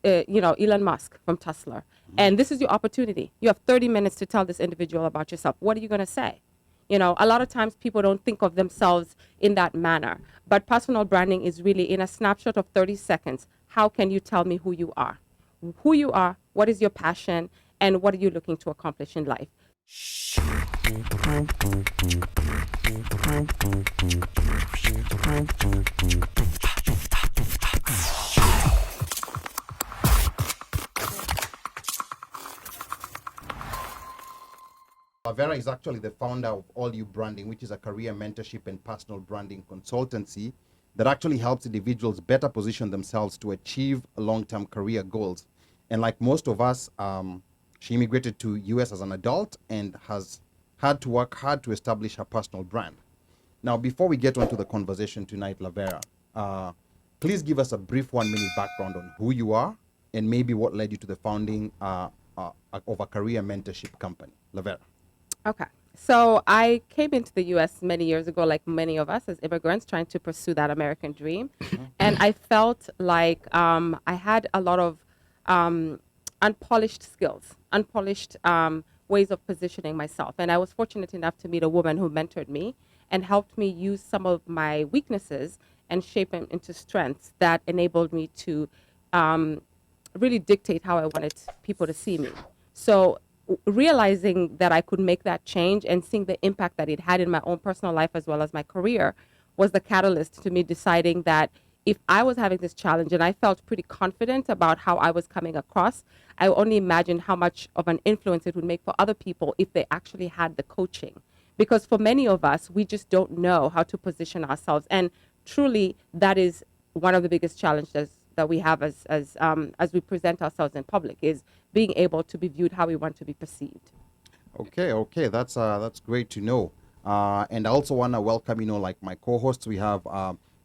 Elon Musk from Tesla, and this is your opportunity. You have 30 minutes to tell this individual about yourself. What are you going to say? A lot of times people don't think of themselves in that manner, but personal branding is really in a snapshot of 30 seconds. How can you tell me who you are? Who you are, what is your passion, and what are you looking to accomplish in life? LAVERAH is actually the founder of All You Branding, which is a career mentorship and personal branding consultancy that actually helps individuals better position themselves to achieve long-term career goals. And like most of us, she immigrated to US as an adult and has had to work hard to establish her personal brand. Now, before we get onto the conversation tonight, LAVERAH, please give us a brief 1-minute background on who you are and maybe what led you to the founding of a career mentorship company. LAVERAH. Okay. So I came into the U.S. many years ago, like many of us as immigrants, trying to pursue that American dream. And I felt like I had a lot of unpolished skills, unpolished ways of positioning myself. And I was fortunate enough to meet a woman who mentored me and helped me use some of my weaknesses and shape them into strengths that enabled me to really dictate how I wanted people to see me. So realizing that I could make that change and seeing the impact that it had in my own personal life as well as my career was the catalyst to me deciding that if I was having this challenge and I felt pretty confident about how I was coming across, I only imagined how much of an influence it would make for other people if they actually had the coaching. Because for many of us, we just don't know how to position ourselves. And truly, that is one of the biggest challenges that we have as we present ourselves in public, is being able to be viewed how we want to be perceived. Okay, that's great to know. And I also want to welcome, like my co-hosts. We have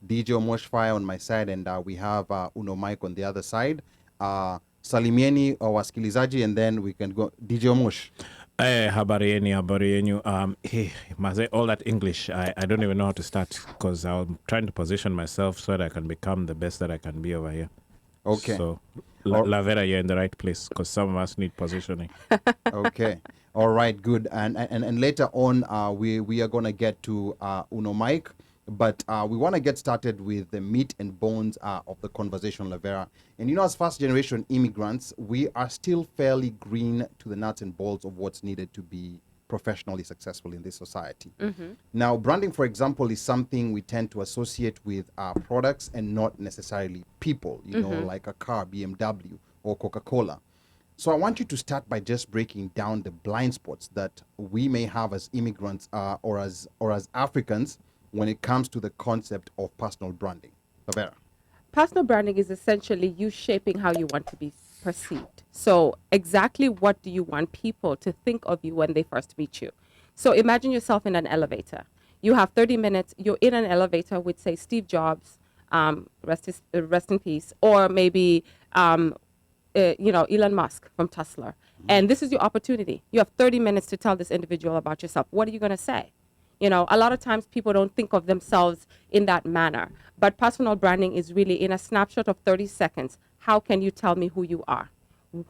DJ Omoshfire on my side, and we have Mike on the other side. Salimieni wasikilizaji, and then we can go DJ Omosh. Habari yenu. Hey, maze, all that English, I don't even know how to start, because I'm trying to position myself so that I can become the best that I can be over here. Okay. So, LAVERAH, you're in the right place, because some of us need positioning. Okay. All right, good. And later on, we are going to get to Mike, but we want to get started with the meat and bones of the conversation, LAVERAH. And as first-generation immigrants, we are still fairly green to the nuts and bolts of what's needed to be professionally successful in this society. Mm-hmm. Now, branding, for example, is something we tend to associate with products and not necessarily people, like a car, BMW, or Coca-Cola. So I want you to start by just breaking down the blind spots that we may have as immigrants or as Africans when it comes to the concept of personal branding. LAVERAH. Personal branding is essentially you shaping how you want to be perceived. So exactly what do you want people to think of you when they first meet you? So imagine yourself in an elevator. You have 30 minutes. You're in an elevator with, say, Steve Jobs, rest in peace, or maybe Elon Musk from Tesla. And this is your opportunity. You have 30 minutes to tell this individual about yourself. What are you going to say? A lot of times people don't think of themselves in that manner, but personal branding is really in a snapshot of 30 seconds. How can you tell me who you are?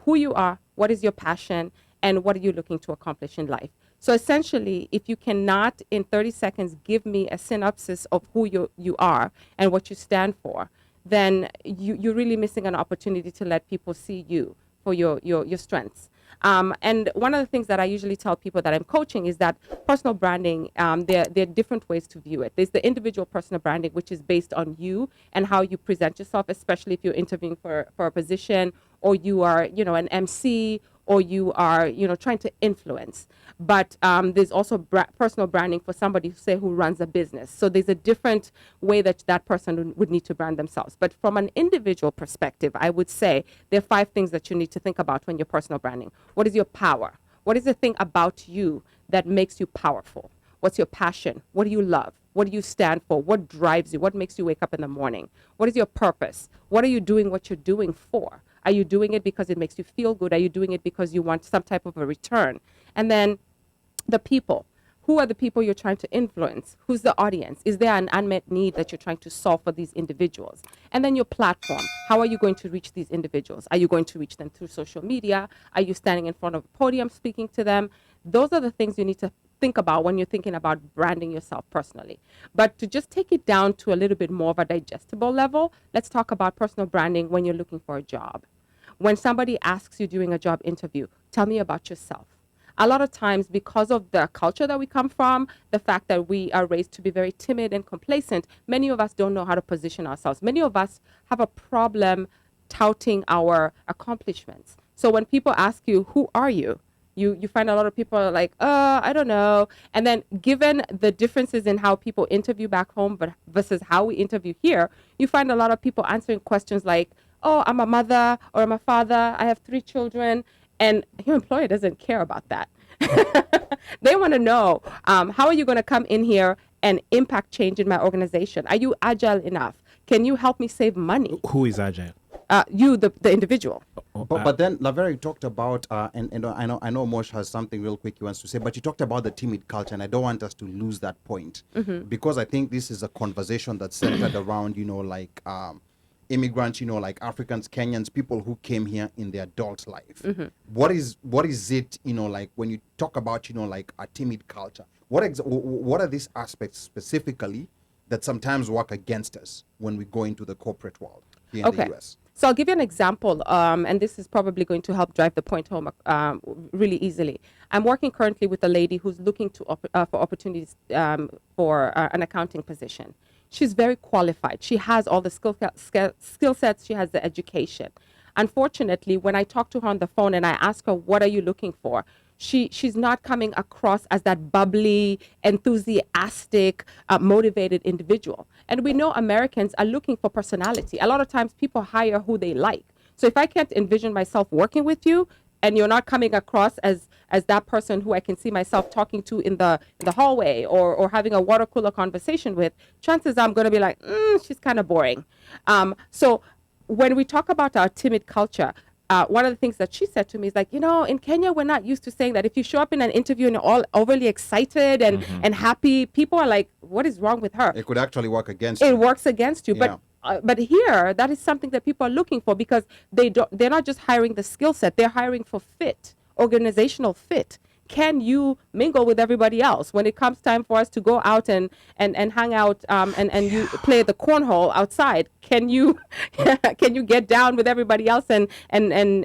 Who you are, what is your passion, and what are you looking to accomplish in life? So essentially, if you cannot in 30 seconds give me a synopsis of who you are and what you stand for, then you're really missing an opportunity to let people see you for your strengths. And one of the things that I usually tell people that I'm coaching is that personal branding, there are different ways to view it. There's the individual personal branding, which is based on you and how you present yourself, especially if you're interviewing for a position, or you are, an MC, or you are, trying to influence. But there's also personal branding for somebody, who runs a business. So there's a different way that person would need to brand themselves. But from an individual perspective, I would say there are 5 things that you need to think about when you're personal branding. What is your power? What is the thing about you that makes you powerful? What's your passion? What do you love? What do you stand for? What drives you? What makes you wake up in the morning? What is your purpose? What are you doing what you're doing for? Are you doing it because it makes you feel good? Are you doing it because you want some type of a return? And then the people. Who are the people you're trying to influence? Who's the audience? Is there an unmet need that you're trying to solve for these individuals? And then your platform. How are you going to reach these individuals? Are you going to reach them through social media? Are you standing in front of a podium speaking to them? Those are the things you need to think about when you're thinking about branding yourself personally. But to just take it down to a little bit more of a digestible level, let's talk about personal branding when you're looking for a job. When somebody asks you during a job interview, tell me about yourself. A lot of times, because of the culture that we come from, the fact that we are raised to be very timid and complacent, many of us don't know how to position ourselves. Many of us have a problem touting our accomplishments. So when people ask you, who are you? You find a lot of people are like, I don't know. And then given the differences in how people interview back home but versus how we interview here, you find a lot of people answering questions like, oh, I'm a mother or I'm a father. I have 3 children. And your employer doesn't care about that. They want to know, how are you going to come in here and impact change in my organization? Are you agile enough? Can you help me save money? Who is agile? You, the individual. But then Lavera, you talked about, and I know Mosh has something real quick he wants to say, but you talked about the timid culture, and I don't want us to lose that point, because I think this is a conversation that's centered around, like immigrants, like Africans, Kenyans, people who came here in their adult life. What is it, like when you talk about, like a timid culture, what are these aspects specifically that sometimes work against us when we go into the corporate world here in the US? So I'll give you an example, and this is probably going to help drive the point home really easily. I'm working currently with a lady who's looking to for opportunities for an accounting position. She's very qualified. She has all the skill sets. She has the education. Unfortunately, when I talk to her on the phone and I ask her, what are you looking for? She's not coming across as that bubbly, enthusiastic, motivated individual. And we know Americans are looking for personality. A lot of times people hire who they like. So if I can't envision myself working with you and you're not coming across as that person who I can see myself talking to in the hallway or having a water cooler conversation with, chances are I'm going to be like, she's kind of boring. So when we talk about our timid culture, one of the things that she said to me is like, in Kenya, we're not used to saying that. If you show up in an interview and you're all overly excited and happy, people are like, what is wrong with her? It could actually work against you. It works against you. Yeah. But here, that is something that people are looking for, because they're not just hiring the skill set, they're hiring for fit, organizational fit. Can you mingle with everybody else when it comes time for us to go out and hang out and you play the cornhole outside? Can you get down with everybody else and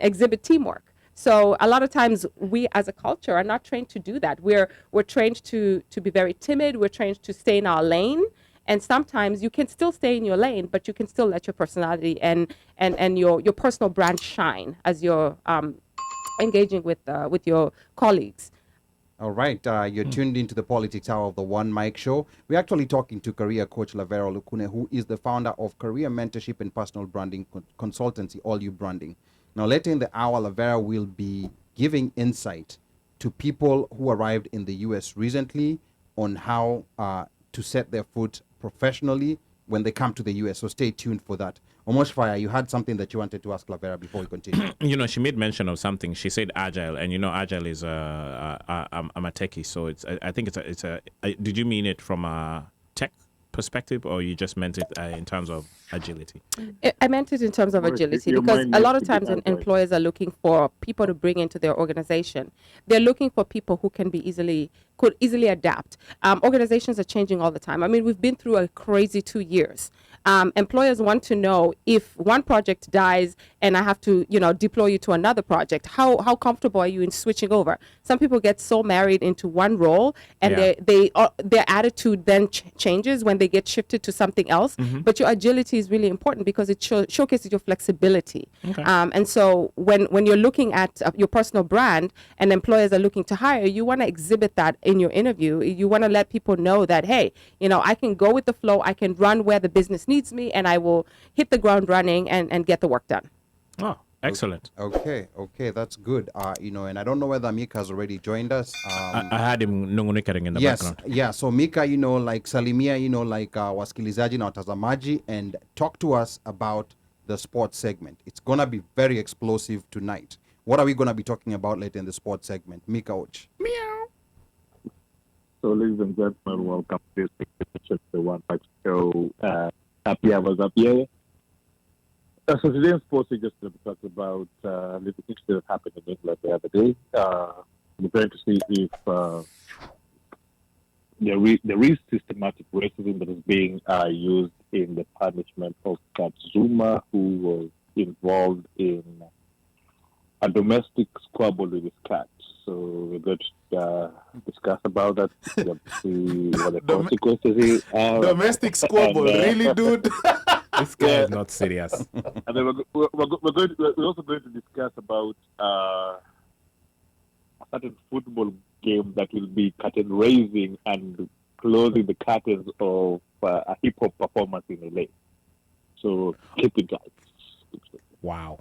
exhibit teamwork? So a lot of times we as a culture are not trained to do that. We're trained to be very timid. We're trained to stay in our lane. And sometimes you can still stay in your lane, but you can still let your personality and your personal brand shine as you're engaging with your colleagues. All right, you're tuned into the Politics Hour of the OneMic Show. We're actually talking to career coach LAVERAH OLUKUNE, who is the founder of Career Mentorship and Personal Branding Consultancy, All You Branding. Now, later in the hour, LAVERAH will be giving insight to people who arrived in the U.S. recently on how to set their foot professionally when they come to the U.S. So stay tuned for that. Omoshfire, you had something that you wanted to ask LAVERAH before we continue. She made mention of something. She said agile, and agile is I'm a techie, so I think it's a. Did you mean it from a tech perspective, or you just meant it in terms of agility? I meant it in terms of agility, because a lot of times when employers are looking for people to bring into their organization, they're looking for people who could easily adapt. Organizations are changing all the time. I mean, we've been through a crazy 2 years. Employers want to know, if one project dies and I have to, deploy you to another project, how comfortable are you in switching over? Some people get so married into one role, and their attitude then changes when they get shifted to something else. But your agility is really important, because it showcases your flexibility. Okay. And so when you're looking at your personal brand and employers are looking to hire, you want to exhibit that in your interview. You want to let people know that, hey, I can go with the flow, I can run where the business needs me, and I will hit the ground running and get the work done. Oh, excellent. Okay, that's good. And I don't know whether Mika has already joined us. I had him nungunikaring in the background. Yeah, so Mika, salimia, wasikilizaji na watazamaji, and talk to us about the sports segment. It's going to be very explosive tonight. What are we going to be talking about later in the sports segment? Mika Och. Meow. So, ladies and gentlemen, welcome to this edition of the OneMic Show. Happy hours up here. So today's post is just to talk about little things that happened in England the other day. We're going to see if there is systematic racism that is being used in the punishment of Zuma, who was involved in a domestic squabble with his cat. So we're going to discuss about that, see what the consequences are. Domestic squabble, really, dude? This guy is not serious. And then we're also going to discuss about a certain football game that will be curtain raising and closing the curtains of a hip hop performance in LA. So keep it tight. Wow.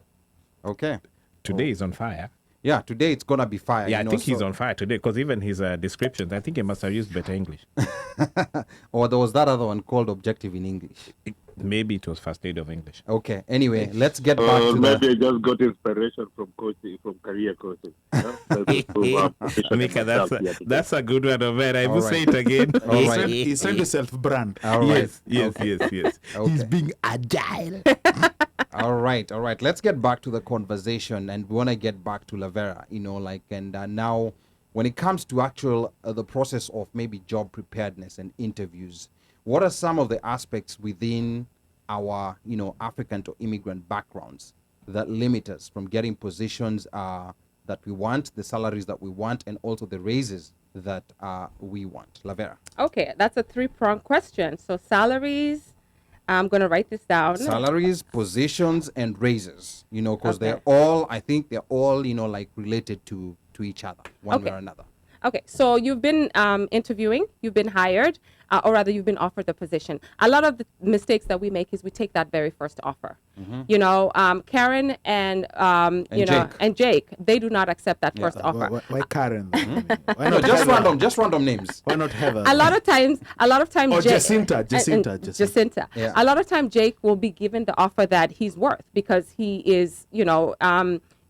Okay. Today is on fire. Yeah, today it's gonna be fire. Yeah, you I know, think he's so- on fire today because even his descriptions, I think he must have used better English. Or there was that other one called Objective in English. Maybe it was first aid of English. Okay. Anyway, let's get back to Maybe the. I just got inspiration from coaching, from career coaching. Mika, that's a good one, man. I will All say right. it again. All right. He's trying to self-brand. All right. Yes. Okay. He's being agile. All right. Let's get back to the conversation, and we want to get back to Lavera. You know, like, and now, when it comes to actual the process of maybe job preparedness and interviews, what are some of the aspects within our, you know, African to immigrant backgrounds that limit us from getting positions that we want, the salaries that we want, and also the raises that we want? Lavera. Okay, that's a three-pronged question. So salaries, I'm going to write this down. Salaries, positions, and raises, you know, because Okay. they're all, I think they're all, you know, like related to each other, one way Okay. or another. Okay, so you've been interviewing, you've been hired, or rather you've been offered the position. A lot of the mistakes that we make is we take that very first offer. You know, Karen and you know, Jake. and Jake, they do not accept that first offer. Why Karen? Why No, not just Heather? just random names. Why not Heather? A lot of times Or Jake, Jacinta. Yeah. A lot of time Jake will be given the offer that he's worth because he is, you know,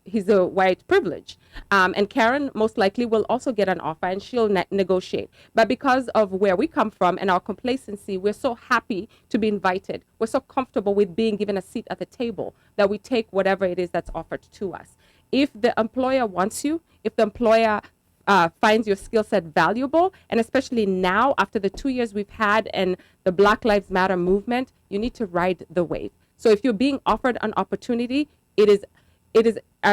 he's a white privilege. And Karen most likely will also get an offer and she'll negotiate. But because of where we come from and our complacency, we're so happy to be invited. We're so comfortable with being given a seat at the table that we take whatever it is that's offered to us. If the employer wants you, if the employer finds your skill set valuable, and especially now after the 2 years we've had and the Black Lives Matter movement, you need to ride the wave. So if you're being offered an opportunity, it is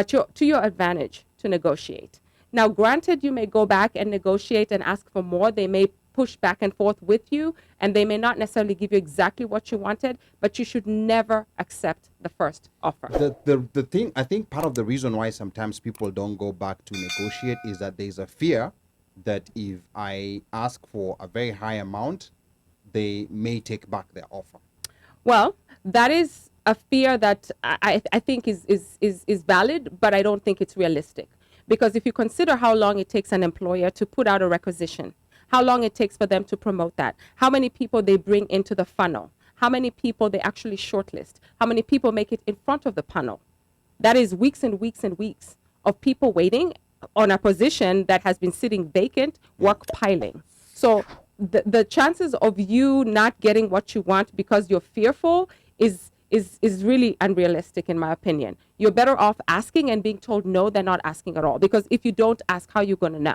to your advantage to negotiate. Now, granted, you may go back and negotiate and ask for more. They may push back and forth with you, and they may not necessarily give you exactly what you wanted, but you should never accept the first offer. The thing, I think part of the reason why sometimes people don't go back to negotiate is that there's a fear that if I ask for a very high amount, they may take back their offer. Well, that is a fear that I think is valid, but I don't think it's realistic. Because if you consider how long it takes an employer to put out a requisition, how long it takes for them to promote that, how many people they bring into the funnel, how many people they actually shortlist, how many people make it in front of the panel. That is weeks and weeks and weeks of people waiting on a position that has been sitting vacant, work piling. So the chances of you not getting what you want because you're fearful is really unrealistic, in my opinion. You're better off asking and being told no than not asking at all. Because if you don't ask, how are you going to know?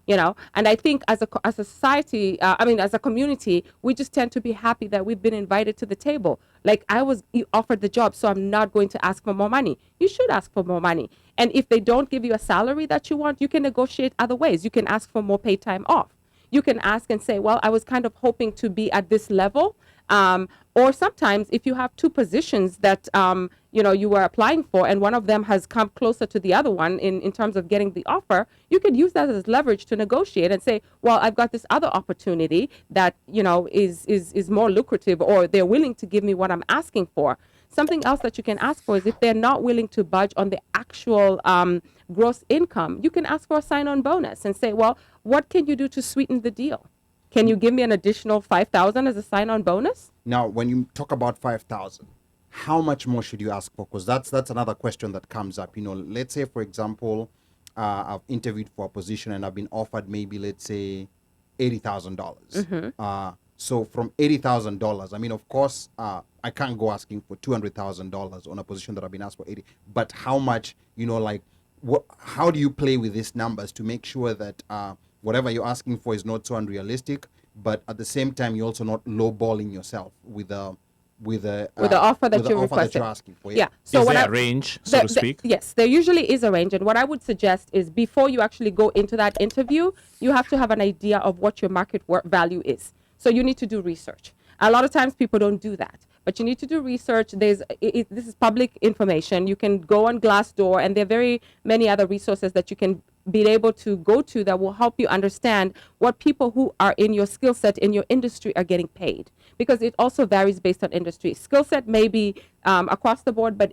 You know, and I think as a society, as a community, we just tend to be happy that we've been invited to the table. Like, I was offered the job, so I'm not going to ask for more money. You should ask for more money. And if they don't give you a salary that you want, you can negotiate other ways. You can ask for more paid time off. You can ask and say, well, I was kind of hoping to be at this level. Or sometimes if you have two positions that, you were applying for and one of them has come closer to the other one in terms of getting the offer, you could use that as leverage to negotiate and say, well, I've got this other opportunity that, is more lucrative, or they're willing to give me what I'm asking for. Something else that you can ask for is if they're not willing to budge on the actual gross income, you can ask for a sign-on bonus and say, well, what can you do to sweeten the deal? Can you give me an additional $5,000 as a sign-on bonus? Now, when you talk about 5,000, how much more should you ask for? Because that's another question that comes up. Let's say, for example, I've interviewed for a position and I've been offered maybe, let's say, $80,000. So from $80,000, I mean, of course, I can't go asking for $200,000 on a position that I've been asked for 80. But how much, how do you play with these numbers to make sure that whatever you're asking for is not so unrealistic, but at the same time you're also not lowballing yourself with the offer that you're requesting. Asking for? Yeah. So is there a range, so to speak? Yes, there usually is a range. And what I would suggest is before you actually go into that interview, you have to have an idea of what your market value is. So you need to do research. A lot of times people don't do that, but you need to do research. This is public information. You can go on Glassdoor, and there are very many other resources that you can be able to go to that will help you understand what people who are in your skill set in your industry are getting paid, because it also varies based on industry. Skill set may be across the board, but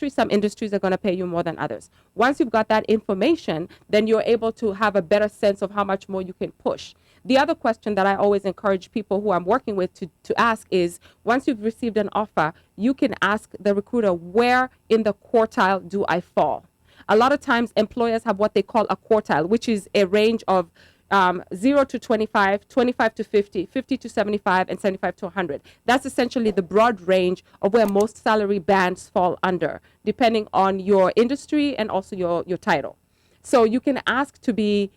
some industries are going to pay you more than others. Once you've got that information, then you're able to have a better sense of how much more you can push. The other question that I always encourage people who I'm working with to ask is, once you've received an offer, you can ask the recruiter, where in the quartile do I fall? A lot of times employers have what they call a quartile, which is a range of 0 to 25, 25 to 50, 50 to 75, and 75 to 100. That's essentially the broad range of where most salary bands fall under, depending on your industry and also your title. So you can ask to be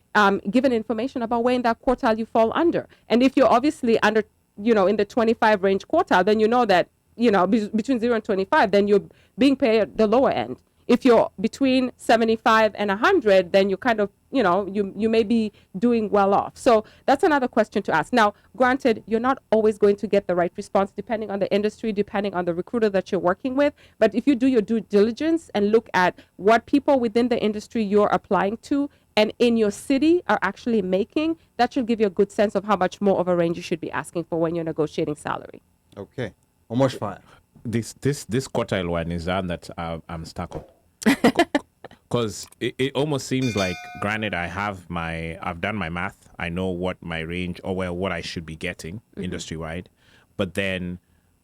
given information about where in that quartile you fall under. And if you're obviously under, in the 25 range quartile, then you know that, between 0 and 25, then you're being paid at the lower end. If you're between 75 and 100, then you kind of, you may be doing well off. So that's another question to ask. Now, granted, you're not always going to get the right response depending on the industry, depending on the recruiter that you're working with. But if you do your due diligence and look at what people within the industry you're applying to and in your city are actually making, that should give you a good sense of how much more of a range you should be asking for when you're negotiating salary. Okay. Almost fine. This quartile one is one that I'm stuck on. Because it almost seems like, granted, I've done my math. I know what my range or what I should be getting industry-wide. But then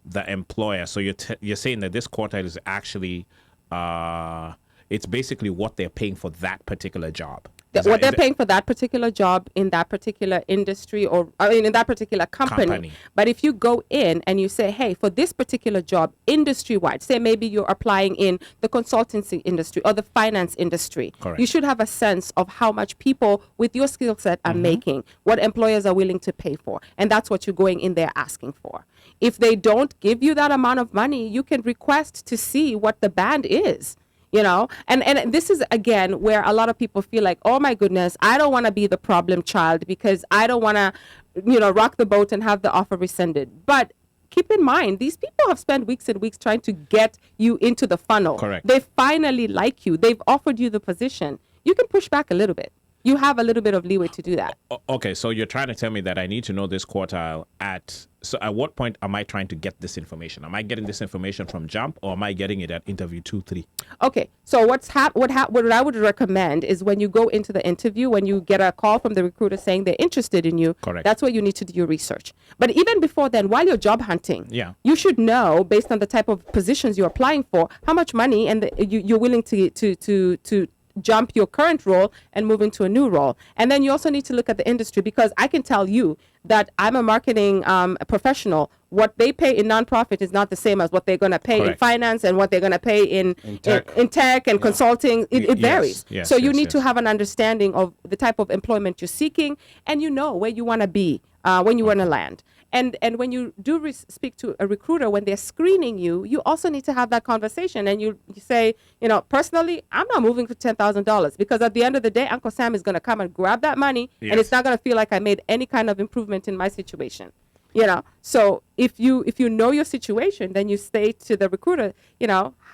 the employer, so you're saying that this quartile is actually, it's basically what they're paying for that particular job. What they're paying for that particular job in that particular industry in that particular company. But if you go in and you say, hey, for this particular job industry-wide, say maybe you're applying in the consultancy industry or the finance industry, correct, you should have a sense of how much people with your skill set are making, what employers are willing to pay for. And that's what you're going in there asking for. If they don't give you that amount of money, you can request to see what the band is. And this is, again, where a lot of people feel like, oh, my goodness, I don't want to be the problem child because I don't want to, rock the boat and have the offer rescinded. But keep in mind, these people have spent weeks and weeks trying to get you into the funnel. Correct. They finally like you. They've offered you the position. You can push back a little bit. You have a little bit of leeway to do that. Okay, so you're trying to tell me that I need to know this quartile so at what point am I trying to get this information? Am I getting this information from Jump, or am I getting it at interview 2, 3? Okay, so what I would recommend is when you go into the interview, when you get a call from the recruiter saying they're interested in you, correct, that's where you need to do your research. But even before then, while you're job hunting, you should know, based on the type of positions you're applying for, how much money and you're willing to jump your current role and move into a new role. And then you also need to look at the industry, because I can tell you that I'm a marketing professional. What they pay in nonprofit is not the same as what they're going to pay in finance and what they're going to pay in tech and consulting. It varies. So you need to have an understanding of the type of employment you're seeking, and where you want to be when you want to land. And when you do speak to a recruiter, when they're screening you, you also need to have that conversation. And you say, personally, I'm not moving for $10,000, because at the end of the day, Uncle Sam is going to come and grab that money, and it's not going to feel like I made any kind of improvement in my situation. So if you know your situation, then you say to the recruiter,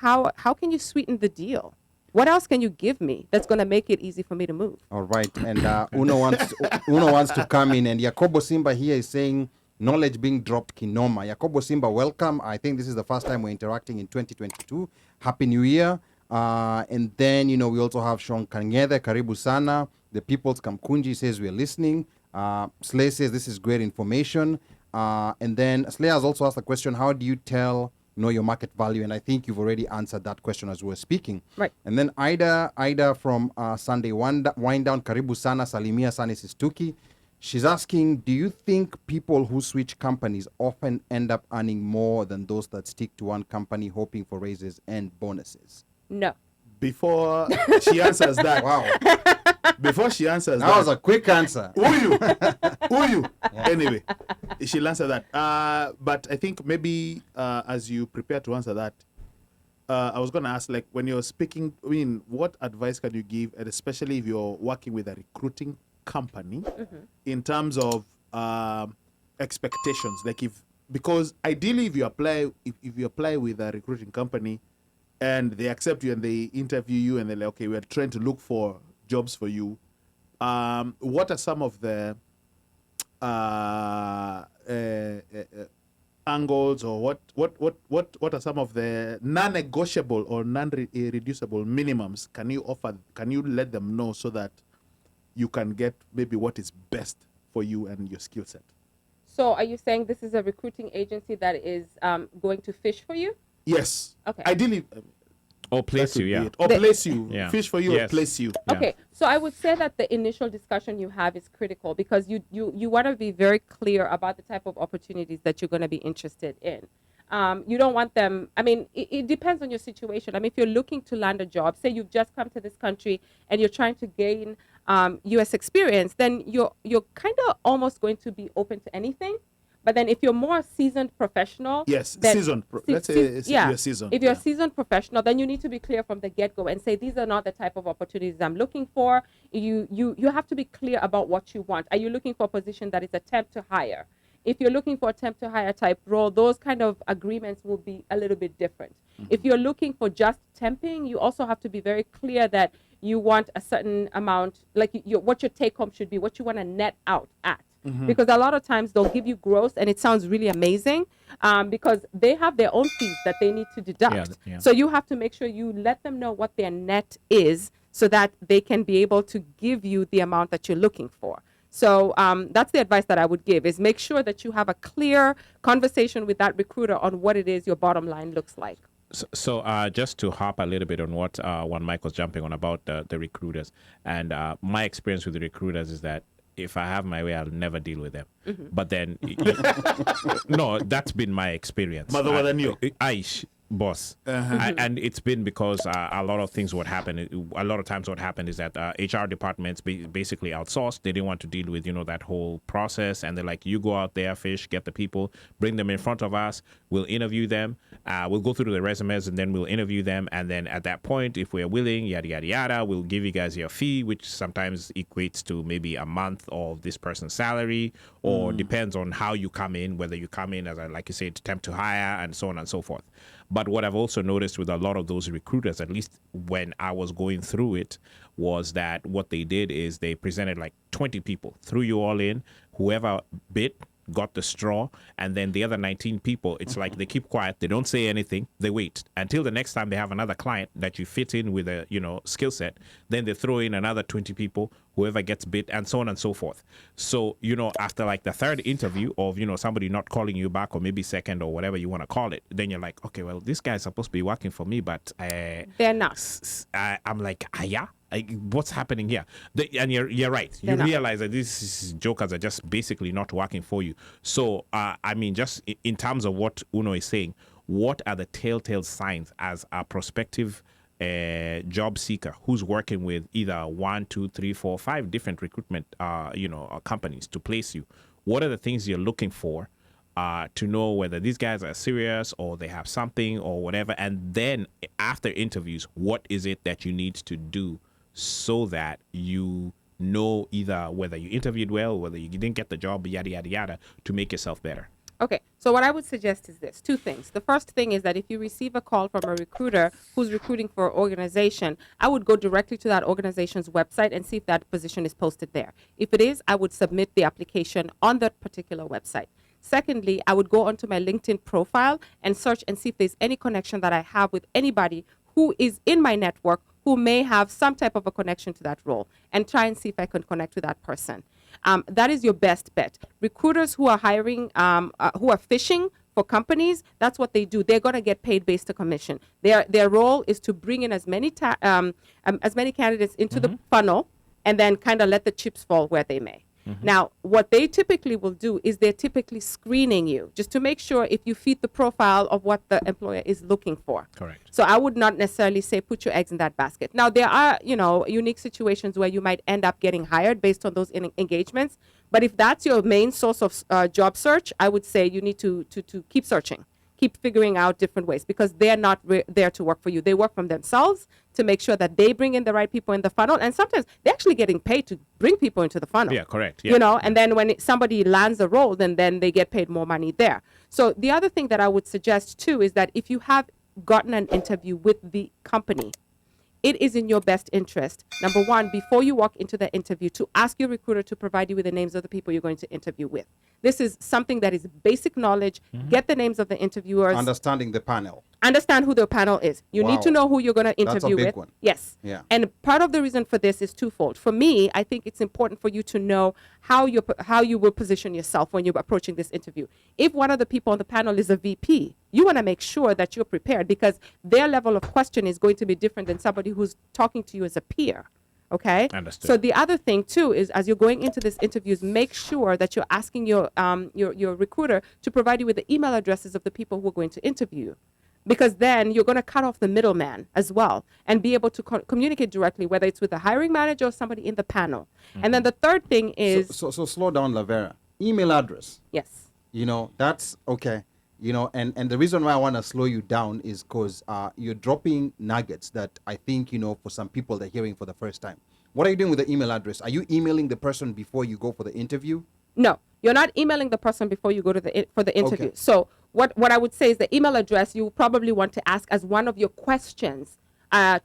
how can you sweeten the deal? What else can you give me that's going to make it easy for me to move? All right. And Uno wants to come in, and Yakobo Simba here is saying, knowledge being dropped kinoma. Yakobo Simba, welcome. I think this is the first time we're interacting in 2022. Happy New Year. And then, we also have Sean Kanyede, Karibu Sana. The People's Kamkunji says we're listening. Slay says this is great information. And then Slay has also asked the question, how do you know your market value? And I think you've already answered that question as we were speaking. Right. And then Ida from Sunday Wind Down, Karibu Sana, Salimia Sani Sistuki. She's asking, do you think people who switch companies often end up earning more than those that stick to one company hoping for raises and bonuses? No. Before she answers that, Wow, before she answers that was a quick answer. Who you? Anyway, she'll answer that. But I think maybe as you prepare to answer that, I was going to ask, like, when you're speaking, I mean, what advice can you give, and especially if you're working with a recruiting company, in terms of expectations? Like, because ideally, if you apply with a recruiting company, and they accept you and they interview you and they're like, okay, we're trying to look for jobs for you. What are some of the angles, or what are some of the non-negotiable or non-reducible minimums can you offer? Can you let them know so that you can get maybe what is best for you and your skill set? So are you saying this is a recruiting agency that is going to fish for you? Yes. Okay. Ideally, Or place you, yeah. or place you, Yeah. fish for you, or Yes. place you. Yeah. Okay, so I would say that the initial discussion you have is critical, because you want to be very clear about the type of opportunities that you're going to be interested in. You don't want them, I mean, it depends on your situation. I mean, if you're looking to land a job, say you've just come to this country and you're trying to gain US experience, then you're kind of almost going to be open to anything. But then if you're more seasoned professional, Yes, then seasoned. Let's say you're seasoned. if you're yeah. a seasoned professional, then you need to be clear from the get-go and say, these are not the type of opportunities I'm looking for. You have to be clear about what you want. Are you looking for a position that is a temp to hire? If you're looking for a temp to hire type role, those kind of agreements will be a little bit different. If you're looking for just temping, you also have to be very clear that you want a certain amount, like what your take home should be, what you want to net out at. Because a lot of times they'll give you gross and it sounds really amazing, because they have their own fees that they need to deduct. Yeah. So you have to make sure you let them know what their net is so that they can be able to give you the amount that you're looking for. So that's the advice that I would give, is make sure that you have a clear conversation with that recruiter on what it is your bottom line looks like. So just to hop a little bit on what OneMic was jumping on about the recruiters, and my experience with the recruiters is that if I have my way, I'll never deal with them. But then, no, that's been my experience. Mother than you. Boss. And it's been because a lot of things would happen. A lot of times what happened is that HR departments basically outsourced. They didn't want to deal with, that whole process. And they're like, you go out there, fish, get the people, bring them in front of us. We'll interview them. We'll go through the resumes and then we'll interview them. And then at that point, if we're willing, yada, yada, yada, we'll give you guys your fee, which sometimes equates to maybe a month of this person's salary, or depends on how you come in, whether you come in as like you said, temp to hire, and so on and so forth. But what I've also noticed with a lot of those recruiters, at least when I was going through it, was that what they did is they presented like 20 people, threw you all in, whoever bit got the straw, and then the other 19 people, it's like they keep quiet, they don't say anything, they wait until the next time they have another client that you fit in with a skill set, then they throw in another 20 people, whoever gets bit, and so on and so forth. So after like the third interview of somebody not calling you back, or maybe second, or whatever you want to call it, then you're like, okay, well, this guy's supposed to be working for me, but they're not. I'm like, yeah, what's happening here? And you're right. They're You not. realize that these jokers are just basically not working for you. So, I mean, just in terms of what Uno is saying, what are the telltale signs as a prospective job seeker who's working with either 1, 2, 3, 4, 5 different recruitment, companies to place you? What are the things you're looking for to know whether these guys are serious or they have something or whatever? And then after interviews, what is it that you need to do so that you know either whether you interviewed well, whether you didn't get the job, yada, yada, yada, to make yourself better? Okay, so what I would suggest is this, 2 things. The first thing is that if you receive a call from a recruiter who's recruiting for an organization, I would go directly to that organization's website and see if that position is posted there. If it is, I would submit the application on that particular website. Secondly, I would go onto my LinkedIn profile and search and see if there's any connection that I have with anybody who is in my network who may have some type of a connection to that role, and try and see if I can connect with that person. That is your best bet. Recruiters who are hiring, who are fishing for companies, that's what they do. They're going to get paid based on commission. Their role is to bring in as many candidates into the funnel, and then kind of let the chips fall where they may. Now, what they typically will do is they're typically screening you just to make sure if you fit the profile of what the employer is looking for. Correct. So I would not necessarily say put your eggs in that basket. Now, there are, unique situations where you might end up getting hired based on those engagements. But if that's your main source of job search, I would say you need to keep searching, keep figuring out different ways, because they're not there to work for you. They work from themselves to make sure that they bring in the right people in the funnel. And sometimes they're actually getting paid to bring people into the funnel. Yeah, correct. Yeah. And then when somebody lands a role, then they get paid more money there. So the other thing that I would suggest too is that if you have gotten an interview with the company, it is in your best interest, number one, before you walk into the interview, to ask your recruiter to provide you with the names of the people you're going to interview with. This is something that is basic knowledge. Get the names of the interviewers. Understanding the panel. Understand who the panel is. You need to know who you're going to interview big with. one. Yes. Yeah. And part of the reason for this is twofold. For me, I think it's important for you to know how you will position yourself when you're approaching this interview. If one of the people on the panel is a VP, you want to make sure that you're prepared, because their level of question is going to be different than somebody who's talking to you as a peer. Okay. Understood. So the other thing too is, as you're going into this interviews, make sure that you're asking your recruiter to provide you with the email addresses of the people who are going to interview you, because then you're going to cut off the middleman as well and be able to communicate directly, whether it's with the hiring manager or somebody in the panel. And then the third thing is So slow down, Lavera. Email address. yes. That's okay. And the reason why I want to slow you down is because you're dropping nuggets that I think, for some people they're hearing for the first time. What are you doing with the email address? Are you emailing the person before you go for the interview? No, you're not emailing the person before you go to for the interview. Okay. So what I would say is the email address you probably want to ask as one of your questions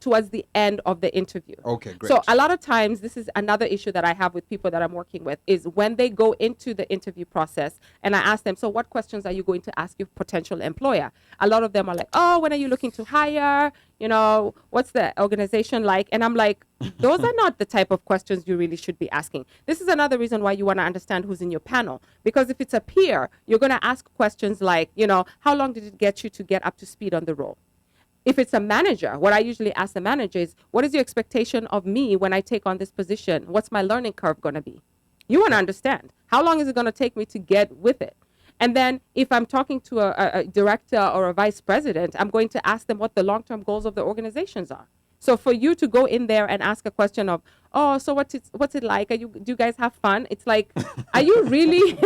towards the end of the interview. Okay, great. So a lot of times, this is another issue that I have with people that I'm working with, is when they go into the interview process and I ask them, so what questions are you going to ask your potential employer? A lot of them are like, oh, when are you looking to hire? What's the organization like? And I'm like, those are not the type of questions you really should be asking. This is another reason why you want to understand who's in your panel. Because if it's a peer, you're going to ask questions like, how long did it get you to get up to speed on the role? If it's a manager, what I usually ask the manager is, what is your expectation of me when I take on this position? What's my learning curve going to be? You want to understand. How long is it going to take me to get with it? And then if I'm talking to a director or a vice president, I'm going to ask them what the long-term goals of the organizations are. So for you to go in there and ask a question of, oh, so what's it like? Do you guys have fun? It's like, are you really,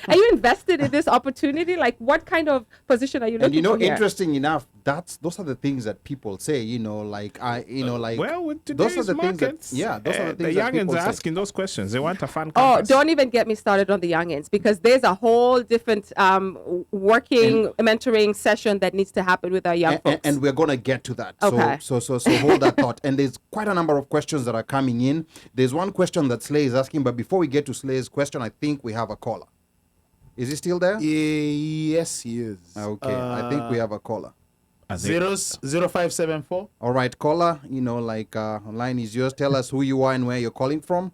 are you invested in this opportunity? Like, what kind of position are you looking for here? Interesting enough, those are the things that people say, well, with those are today's the markets, things that, those are the the things that youngins people are say. asking those questions. They want a fun Oh, campus. don't even get me started on the youngins, because there's a whole different working mentoring session that needs to happen with our young folks. And we're going to get to that. Okay. So hold that thought. And there's quite a number of questions that are coming in. There's one question that Slay is asking, but before we get to Slay's question, I think we have a caller. Is he still there? Yes, he is. Okay, I think we have a caller. 0574. All right, caller, line is yours. Tell us who you are and where you're calling from.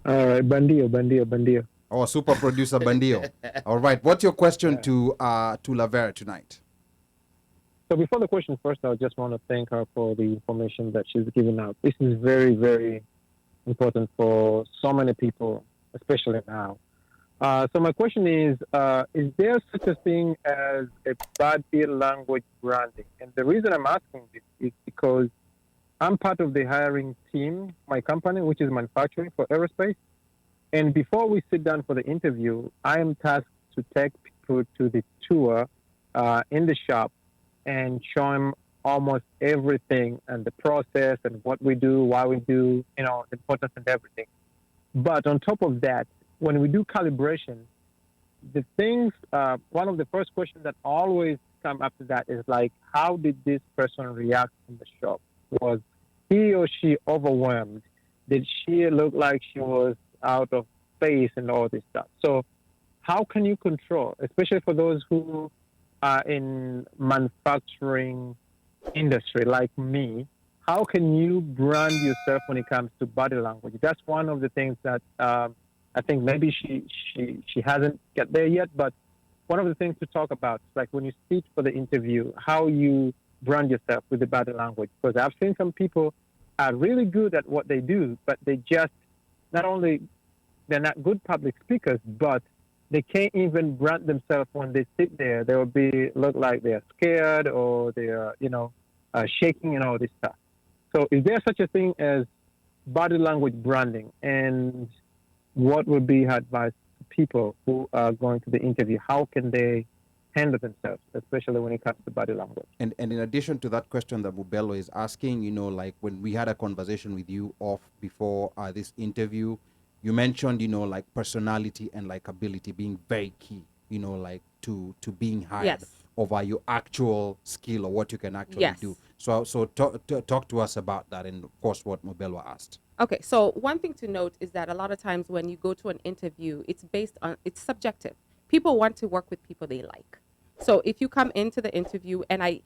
Bandio. Oh, super producer Bandio. All right, what's your question to Lavera tonight? So before the question, first, I just want to thank her for the information that she's given out. This is very, very important for so many people, especially now. So my question is there such a thing as a body language branding? And the reason I'm asking this is because I'm part of the hiring team, my company, which is manufacturing for aerospace. And before we sit down for the interview, I am tasked to take people to the tour in the shop and show them almost everything and the process and what we do, why we do, the importance and everything. But on top of that, when we do calibration, the things, one of the first questions that always come after that is like, how did this person react in the shop? Was he or she overwhelmed? Did she look like she was out of space and all this stuff? So how can you control, especially for those who are in manufacturing industry like me, how can you brand yourself when it comes to body language? That's one of the things that I think maybe she hasn't got there yet, but one of the things to talk about, like when you speak for the interview, how you brand yourself with the body language. Because I've seen some people are really good at what they do, but they just not only they're not good public speakers, but they can't even brand themselves when they sit there. They will look like they're scared or they're, shaking and all this stuff. So is there such a thing as body language branding? And what would be your advice to people who are going to the interview? How can they handle themselves, especially when it comes to body language? And in addition to that question that Bubelo is asking, like when we had a conversation with you off before this interview, you mentioned, like personality and likability being very key, like to being hired Yes. over your actual skill or what you can actually Yes. do. So talk to us about that, and of course what Mobelo asked. Okay, so one thing to note is that a lot of times when you go to an interview, it's subjective. People want to work with people they like. So if you come into the interview and I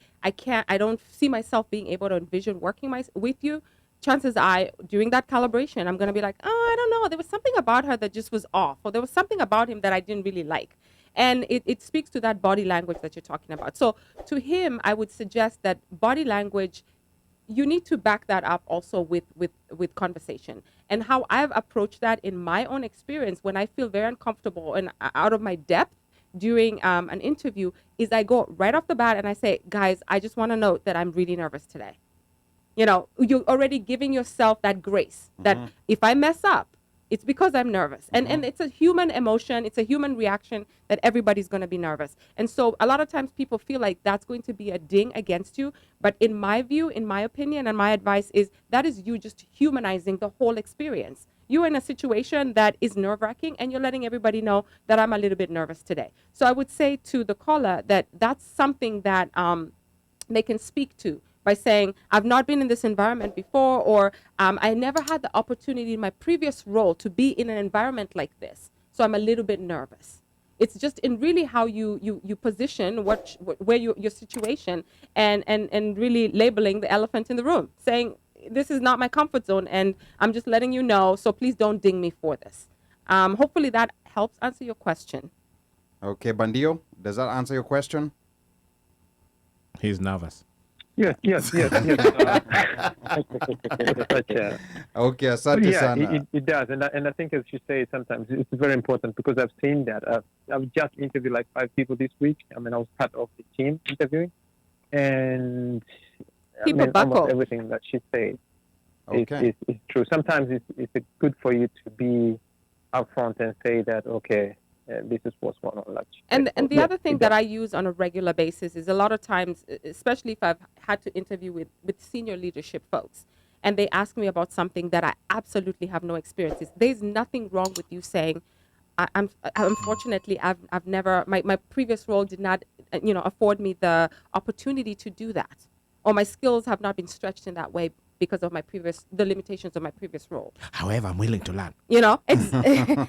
don't see myself being able to envision working with you, chances are during that calibration, I'm going to be like, oh, I don't know. There was something about her that just was off, or there was something about him that I didn't really like. And it speaks to that body language that you're talking about. So to him, I would suggest that body language, you need to back that up also with conversation. And how I've approached that in my own experience when I feel very uncomfortable and out of my depth during an interview is I go right off the bat and I say, guys, I just want to note that I'm really nervous today. You're already giving yourself that grace that if I mess up, it's because I'm nervous. And it's a human emotion. It's a human reaction that everybody's going to be nervous. And so a lot of times people feel like that's going to be a ding against you. But in my view, in my opinion, and my advice is that is you just humanizing the whole experience. You're in a situation that is nerve-wracking and you're letting everybody know that I'm a little bit nervous today. So I would say to the caller that that's something that they can speak to by saying, I've not been in this environment before, or I never had the opportunity in my previous role to be in an environment like this. So I'm a little bit nervous. It's just in really how you position where your situation and really labeling the elephant in the room, saying, this is not my comfort zone and I'm just letting you know, so please don't ding me for this. Hopefully that helps answer your question. Okay, Bandio, does that answer your question? He's nervous. Yes. Okay, asante sana. It does, and I think, as you say, sometimes it's very important because I've seen that. I've just interviewed like 5 people this week. I was part of the team interviewing, and almost everything that she said is true. Sometimes it's good for you to be upfront and say that, okay, this is what's going on. And the other thing that I use on a regular basis is a lot of times, especially if I've had to interview with senior leadership folks, and they ask me about something that I absolutely have no experience in. There's nothing wrong with you saying, unfortunately, I've never, my previous role did not, afford me the opportunity to do that, or my skills have not been stretched in that way because of the limitations of my previous role. However, I'm willing to learn.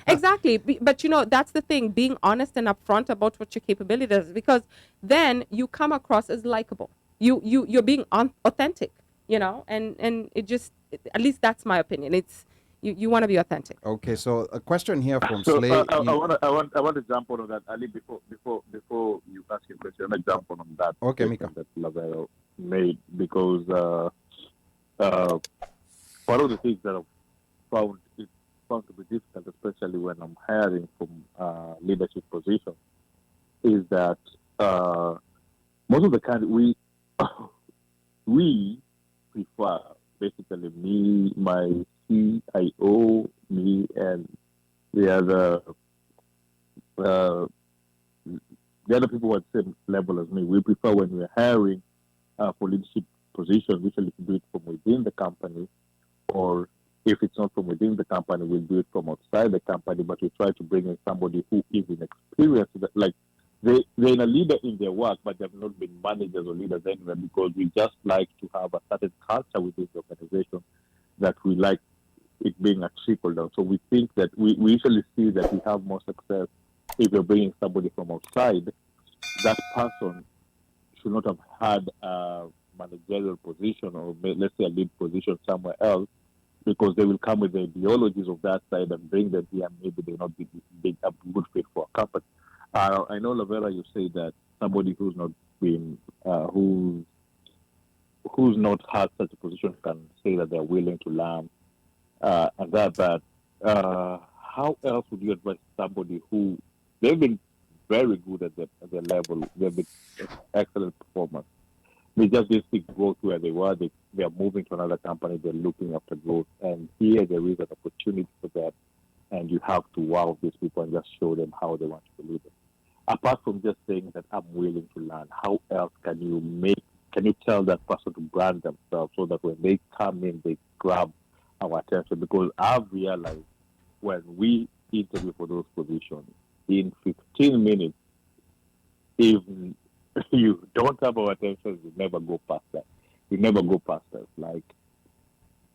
Exactly. But that's the thing, being honest and upfront about what your capability is, because then you come across as likable. You're being authentic, and it just, at least that's my opinion. It's you want to be authentic. Okay, so a question here from So Slay. I want to jump on that, Ali. Before you ask your question, I want to jump on that. Okay, Mika. That Lavera made, because one of the things that I've found to be difficult, especially when I'm hiring from leadership positions, is that most of the time we prefer, basically me, my CIO, me, and the other people who are at the same level as me. We prefer, when we're hiring for leadership positions, usually to do it from within the company, or if it's not from within the company, we'll do it from outside the company, but we try to bring in somebody who is inexperienced, like they're a leader in their work, but they've not been managers or leaders anywhere, because we just like to have a certain culture within the organization that we like it being a trickle down. So we think that we usually see that we have more success if you're bringing somebody from outside. That person should not have had a managerial position, or let's say a lead position somewhere else, because they will come with the ideologies of that side and bring them here, and maybe they'll not be a good fit for a company. I know, Lavera, you say that somebody who's not been, who's not had such a position can say that they're willing to learn and that, but how else would you advise somebody who they've been very good at their level, they've been excellent performers. They just didn't growth where they were. They are moving to another company. They're looking after growth, and here there is an opportunity for that. And you have to wow these people and just show them how they want to do it. Apart from just saying that I'm willing to learn, how else can you tell that person to brand themselves so that when they come in, they grab our attention? Because I've realized when we interview for those positions, in 15 minutes, if you don't have our attention, you never go past that. You never go past that. Like,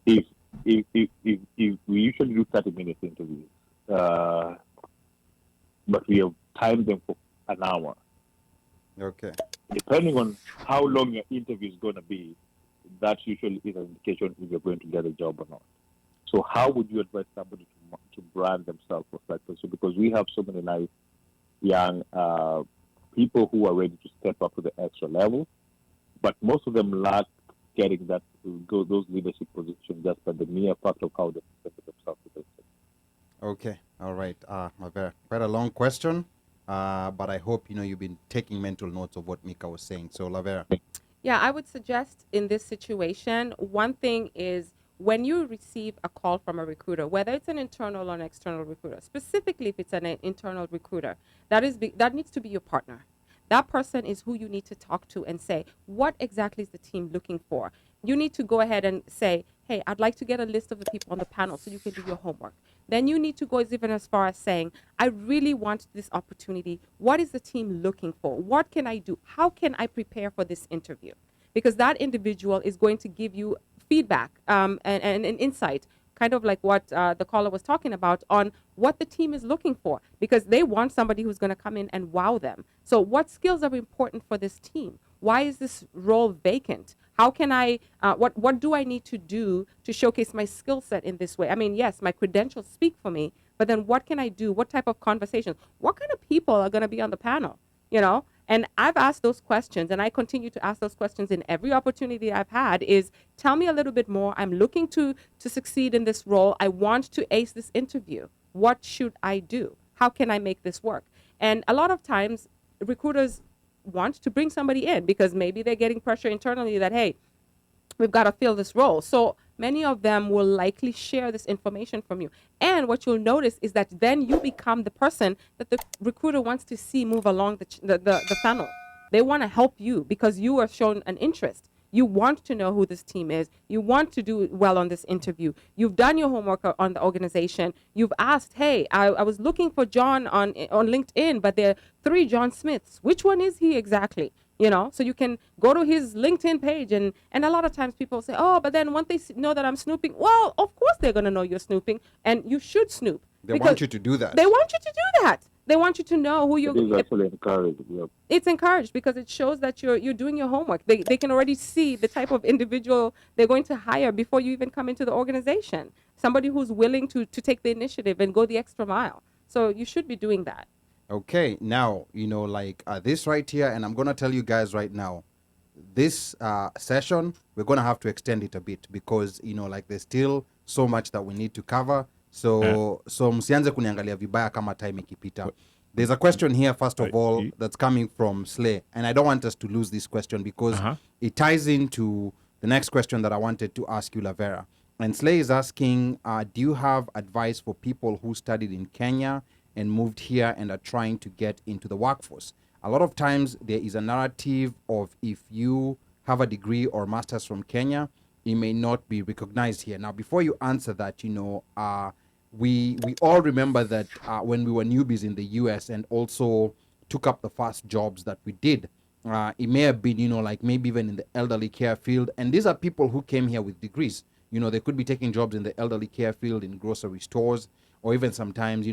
if we usually do 30-minute interviews, but we have timed them for an hour. Okay. Depending on how long your interview is going to be, that usually is an indication if you're going to get a job or not. So how would you advise somebody to brand themselves for that person? Because we have so many nice young people who are ready to step up to the extra level, but most of them lack getting that those leadership positions just by the mere fact of how they present themselves to themselves. Okay. All right. Lavera, quite a long question, but I hope you've been taking mental notes of what Mika was saying. So Lavera. Yeah, I would suggest in this situation, one thing is when you receive a call from a recruiter, whether it's an internal or an external recruiter, specifically if it's an internal recruiter, that needs to be your partner. That person is who you need to talk to and say, what exactly is the team looking for? You need to go ahead and say, hey, I'd like to get a list of the people on the panel so you can do your homework. Then you need to go even as far as saying, I really want this opportunity. What is the team looking for? What can I do? How can I prepare for this interview? Because that individual is going to give you feedback and an insight, kind of like what the caller was talking about on what the team is looking for, because they want somebody who's going to come in and wow them. So what skills are important for this team? Why is this role vacant? How can I, what do I need to do to showcase my skill set in this way? I mean, yes, my credentials speak for me, but then what can I do? What type of conversations? What kind of people are going to be on the panel, And I've asked those questions, and I continue to ask those questions in every opportunity I've had is, tell me a little bit more. I'm looking to succeed in this role. I want to ace this interview. What should I do? How can I make this work? And a lot of times, recruiters want to bring somebody in because maybe they're getting pressure internally that, hey, we've got to fill this role. So many of them will likely share this information from you. And what you'll notice is that then you become the person that the recruiter wants to see move along the funnel. They want to help you because you are shown an interest. You want to know who this team is. You want to do well on this interview. You've done your homework on the organization. You've asked, hey, I was looking for John on LinkedIn, but there are 3 John Smiths. Which one is he exactly? So you can go to his LinkedIn page and a lot of times people say, oh, but then once they know that I'm snooping, well, of course they're going to know you're snooping, and you should snoop. They want you to do that. They want you to do that. They want you to know who you're. It is actually encouraged. Yep. It's encouraged because it shows that you're doing your homework. They can already see the type of individual they're going to hire before you even come into the organization. Somebody who's willing to take the initiative and go the extra mile. So you should be doing that. Okay, now, this right here, and I'm going to tell you guys right now, this session, we're going to have to extend it a bit because, there's still so much that we need to cover. So msianze kuniangalia vibaya kama time ikipita. There's a question here, first of all, that's coming from Slay, and I don't want us to lose this question because it ties into the next question that I wanted to ask you, Lavera. And Slay is asking, do you have advice for people who studied in Kenya and moved here and are trying to get into the workforce? A lot of times there is a narrative of if you have a degree or master's from Kenya, it may not be recognized here. Now, before you answer that, we all remember that when we were newbies in the US and also took up the first jobs that we did, it may have been, maybe even in the elderly care field. And these are people who came here with degrees. They could be taking jobs in the elderly care field, in grocery stores, or even sometimes,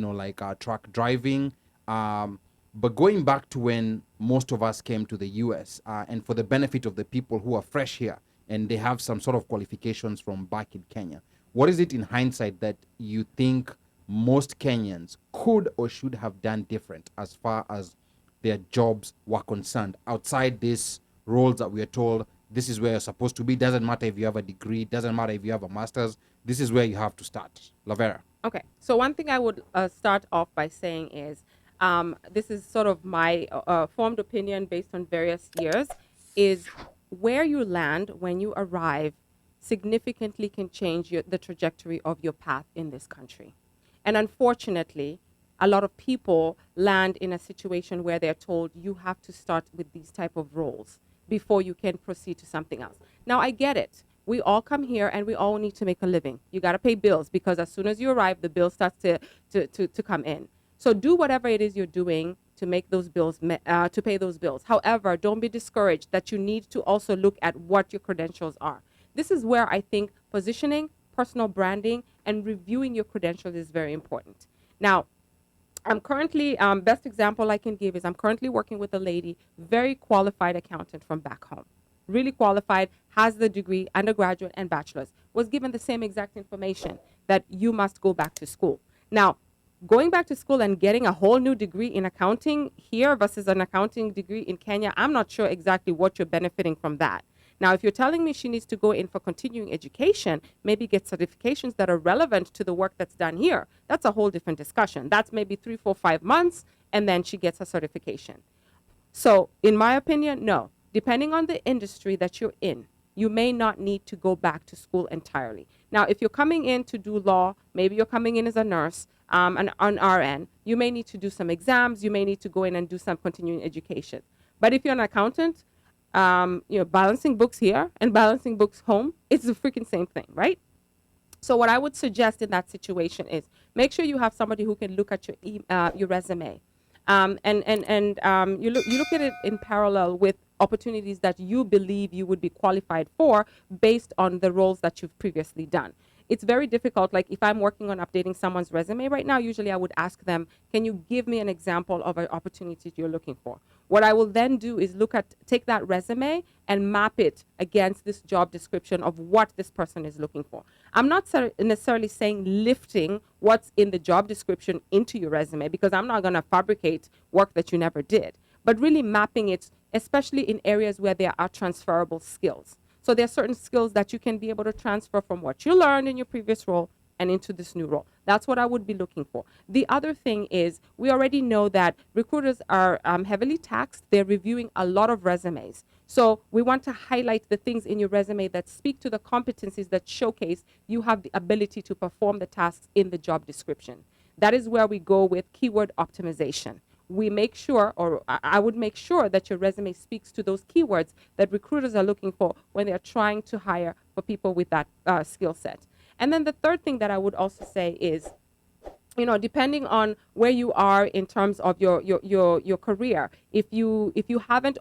truck driving. But going back to when most of us came to the US, and for the benefit of the people who are fresh here, and they have some sort of qualifications from back in Kenya, what is it in hindsight that you think most Kenyans could or should have done different as far as their jobs were concerned, outside these roles that we are told this is where you're supposed to be? Doesn't matter if you have a degree, doesn't matter if you have a master's, this is where you have to start. Lavera. Okay, so one thing I would start off by saying is this is sort of my formed opinion based on various years, is where you land when you arrive significantly can change the trajectory of your path in this country. And unfortunately, a lot of people land in a situation where they're told you have to start with these type of roles before you can proceed to something else. Now, I get it. We all come here and we all need to make a living. You got to pay bills because as soon as you arrive, the bill starts to come in. So do whatever it is you're doing to make those bills, to pay those bills. However, don't be discouraged that you need to also look at what your credentials are. This is where I think positioning, personal branding, and reviewing your credentials is very important. Now, I'm currently, best example I can give is I'm currently working with a lady, very qualified accountant from back home. Really qualified, has the degree, undergraduate and bachelor's, was given the same exact information that you must go back to school. Now, going back to school and getting a whole new degree in accounting here versus an accounting degree in Kenya, I'm not sure exactly what you're benefiting from that. Now, if you're telling me she needs to go in for continuing education, maybe get certifications that are relevant to the work that's done here, that's a whole different discussion. That's maybe 3, 4, 5 months, and then she gets a certification. So, in my opinion, no. Depending on the industry that you're in, you may not need to go back to school entirely. Now, if you're coming in to do law, maybe you're coming in as a nurse, an RN, you may need to do some exams, you may need to go in and do some continuing education. But if you're an accountant, balancing books here and balancing books home, it's the freaking same thing, right? So what I would suggest in that situation is make sure you have somebody who can look at your resume, and you look at it in parallel with opportunities that you believe you would be qualified for based on the roles that you've previously done. It's very difficult. Like if I'm working on updating someone's resume right now, usually I would ask them, can you give me an example of an opportunity you're looking for? What I will then do is take that resume and map it against this job description of what this person is looking for. I'm not necessarily saying lifting what's in the job description into your resume, because I'm not going to fabricate work that you never did, but really mapping it, especially in areas where there are transferable skills. So there are certain skills that you can be able to transfer from what you learned in your previous role and into this new role. That's what I would be looking for. The other thing is we already know that recruiters are heavily taxed. They're reviewing a lot of resumes. So we want to highlight the things in your resume that speak to the competencies that showcase you have the ability to perform the tasks in the job description. That is where we go with keyword optimization. We make sure, or I would make sure that your resume speaks to those keywords that recruiters are looking for when they're trying to hire for people with that skill set. And then the third thing that I would also say is, depending on where you are in terms of your career, if you haven't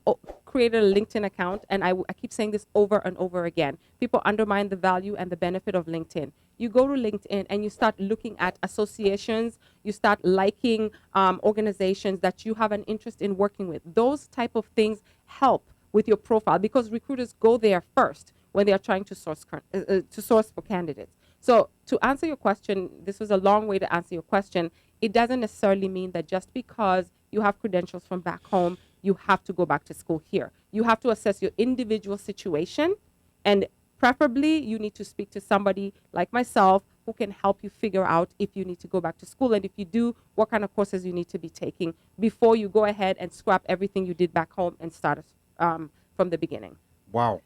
created a LinkedIn account, and I keep saying this over and over again, people undermine the value and the benefit of LinkedIn. You go to LinkedIn and you start looking at associations, you start liking organizations that you have an interest in working with. Those type of things help with your profile because recruiters go there first when they are trying to source for candidates. So to answer your question, this was a long way to answer your question. It doesn't necessarily mean that just because you have credentials from back home, you have to go back to school here. You have to assess your individual situation, and preferably you need to speak to somebody like myself who can help you figure out if you need to go back to school, and if you do, what kind of courses you need to be taking before you go ahead and scrap everything you did back home and start from the beginning. Wow,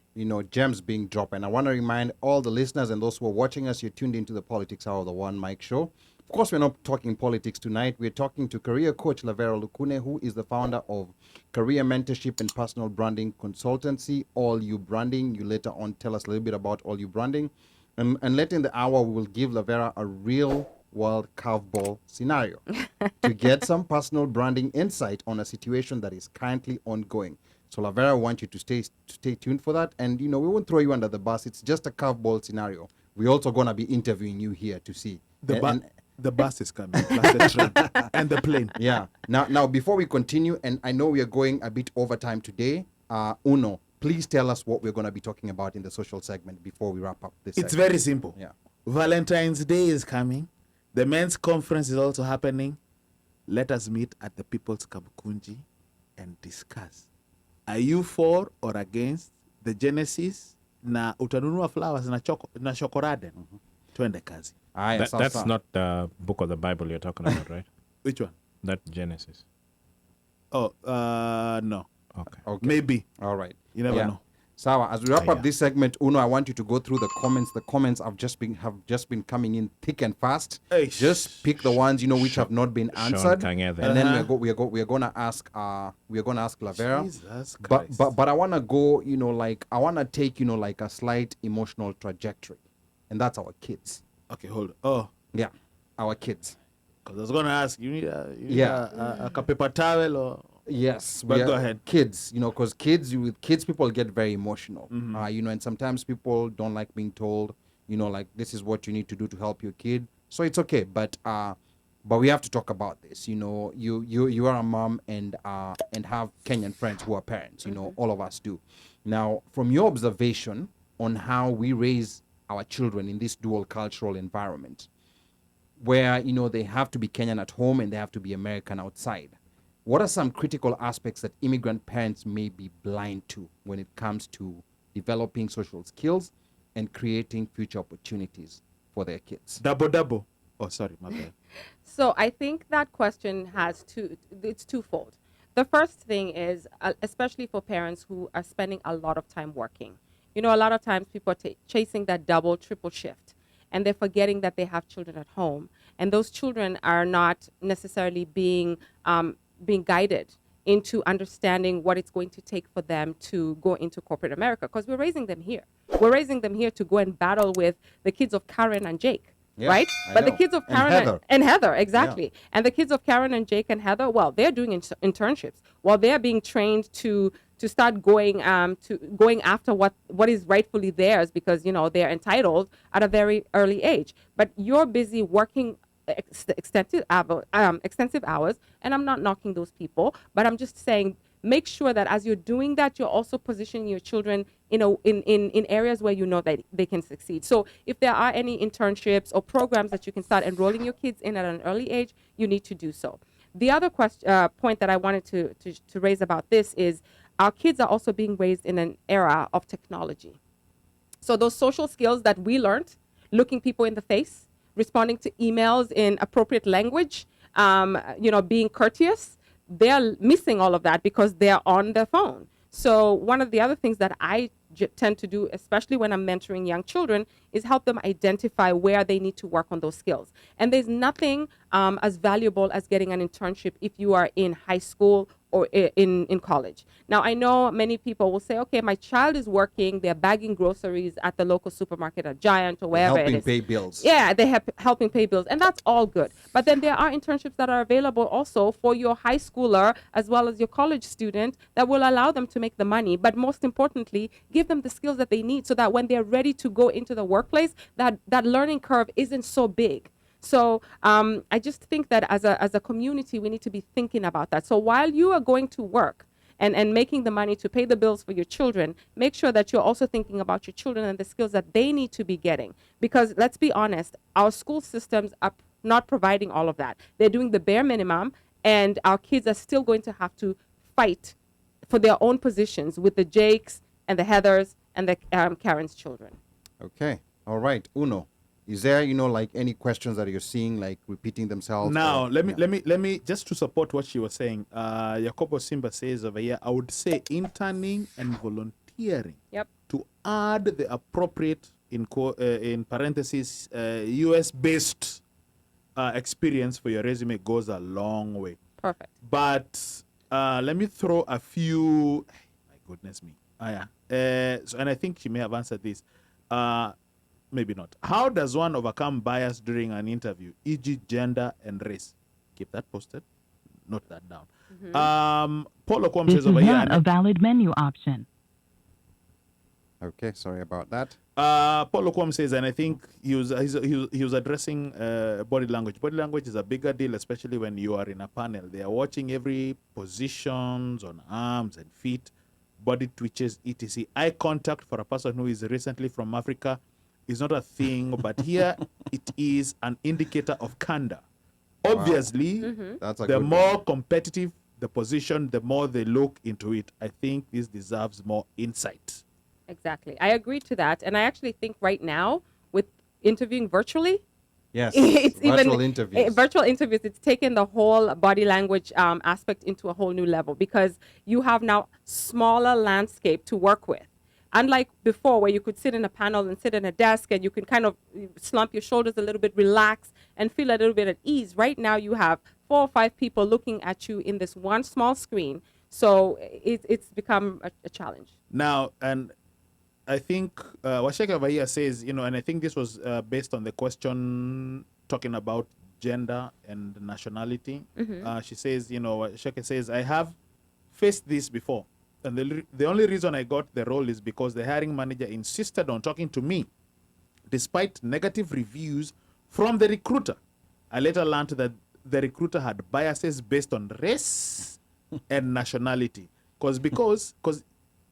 gems being dropped. And I want to remind all the listeners and those who are watching us, you're tuned into the Politics Hour of the OneMic Show. Of course, we're not talking politics tonight. We're talking to career coach LAVERAH Olukune, who is the founder of Career Mentorship and Personal Branding Consultancy, All You Branding. You later on tell us a little bit about All You Branding. And later in the hour, we will give LAVERAH a real world curveball scenario to get some personal branding insight on a situation that is currently ongoing. So LAVERAH, I want you to stay tuned for that. And, we won't throw you under the bus. It's just a curveball scenario. We're also going to be interviewing you here to see. The bus is coming, plus the train and the plane. Yeah. Now, before we continue, and I know we are going a bit over time today, Uno, please tell us what we're going to be talking about in the social segment before we wrap up this It's segment. very simple. Yeah. Valentine's Day is coming. The men's conference is also happening. Let us meet at the People's Kabukunji and discuss. Are you for or against the genesis na utanunua flowers na chocolate? Twende kazi. Aya, sawa That's sawa. not the book of the Bible you're talking about, right? Which one? That Genesis. Oh, no. Okay. Okay. Maybe. All right. You never know. Sawa, as we wrap Yeah. up this segment, Uno, I want you to go through the comments. The comments have just been coming in thick and fast. Hey, Just pick the ones which have not been answered, Kang'ethe. and then Uh-huh. we're gonna ask Lavera. Jesus But Christ. I wanna go, I wanna take like a slight emotional trajectory, and that's our kids. Okay, hold on. Oh, Yeah, our kids. because I was going to ask, you need Yeah. a paper towel or... Yes, But we go are ahead. Kids, because with kids, people get very emotional. And sometimes people don't like being told, like this is what you need to do to help your kid. So it's okay, but we have to talk about this. You are a mom and have Kenyan friends who are parents. All of us do. Now, from your observation on how we raise our children in this dual cultural environment, where they have to be Kenyan at home and they have to be American outside. What are some critical aspects that immigrant parents may be blind to when it comes to developing social skills and creating future opportunities for their kids? Double. Oh, sorry, my bad. So I think that question it's twofold. The first thing is, especially for parents who are spending a lot of time working. A lot of times people are chasing that double, triple shift, and they're forgetting that they have children at home. And those children are not necessarily being guided into understanding what it's going to take for them to go into corporate America, because we're raising them here. We're raising them here to go and battle with the kids of Karen and Jake, Yeah, right? I But the know. kids of And Karen Heather. and Heather, exactly. And the kids of Karen and Jake and Heather, well, they're doing internships while they're being trained to start going after what is rightfully theirs, because they're entitled at a very early age. But you're busy working extensive hours, and I'm not knocking those people, but I'm just saying, make sure that as you're doing that, you're also positioning your children in areas where that they can succeed. So if there are any internships or programs that you can start enrolling your kids in at an early age, you need to do so. The other point that I wanted to raise about this is our kids are also being raised in an era of technology. So those social skills that we learned, looking people in the face, responding to emails in appropriate language, being courteous, they're missing all of that because they're on their phone. So one of the other things that I tend to do, especially when I'm mentoring young children, is help them identify where they need to work on those skills. And there's nothing as valuable as getting an internship if you are in high school or in college. Now, I know many people will say, okay, my child is working, they're bagging groceries at the local supermarket at Giant or wherever it Helping is. pay bills. Yeah, they have helping pay bills, and that's all good. But then there are internships that are available also for your high schooler as well as your college student that will allow them to make the money. But most importantly, give them the skills that they need so that when they're ready to go into the workplace, that learning curve isn't so big. So I just think that as a community, we need to be thinking about that. So while you are going to work and making the money to pay the bills for your children, make sure that you're also thinking about your children and the skills that they need to be getting. Because let's be honest, our school systems are not providing all of that. They're doing the bare minimum, and our kids are still going to have to fight for their own positions with the Jakes and the Heathers and the Karen's children. Okay. All right. Uno, is there, like any questions that you're seeing, like repeating themselves? Now, or- let yeah. me just to support what she was saying. Jacobo Simba says over here, I would say interning and volunteering Yep. to add the appropriate, in parentheses, US-based experience for your resume goes a long way. Perfect. But let me throw a few. My goodness me. Yeah. And I think she may have answered this. Maybe not. How does one overcome bias during an interview, e.g., gender and race? Keep that posted. Note that down. Paul Okwam This says is over here. not a valid menu option. Okay. Sorry about that. Paul Okwam says, and I think he was addressing body language. Body language is a bigger deal, especially when you are in a panel. They are watching every positions on arms and feet, body twitches, etc. Eye contact for a person who is recently from Africa is not a thing, but here it is an indicator of candor. Obviously, That's a the good more one. competitive the position, the more they look into it. I think this deserves more insight. Exactly. I agree to that. And I actually think right now, with interviewing virtually. Yes, It's virtual even interviews. virtual interviews. It's taken the whole body language aspect into a whole new level because you have now smaller landscape to work with. Unlike before, where you could sit in a panel and sit in a desk and you can kind of slump your shoulders a little bit, relax, and feel a little bit at ease. Right now, you have 4 or 5 people looking at you in this one small screen. So it's become a challenge. Now, and I think Washeke over here says, you know, and I think this was based on the question talking about gender and nationality. She says, you know, Washeke says, I have faced this before. And the only reason I got the role is because the hiring manager insisted on talking to me, despite negative reviews from the recruiter. I later learned that the recruiter had biases based on race and nationality. Because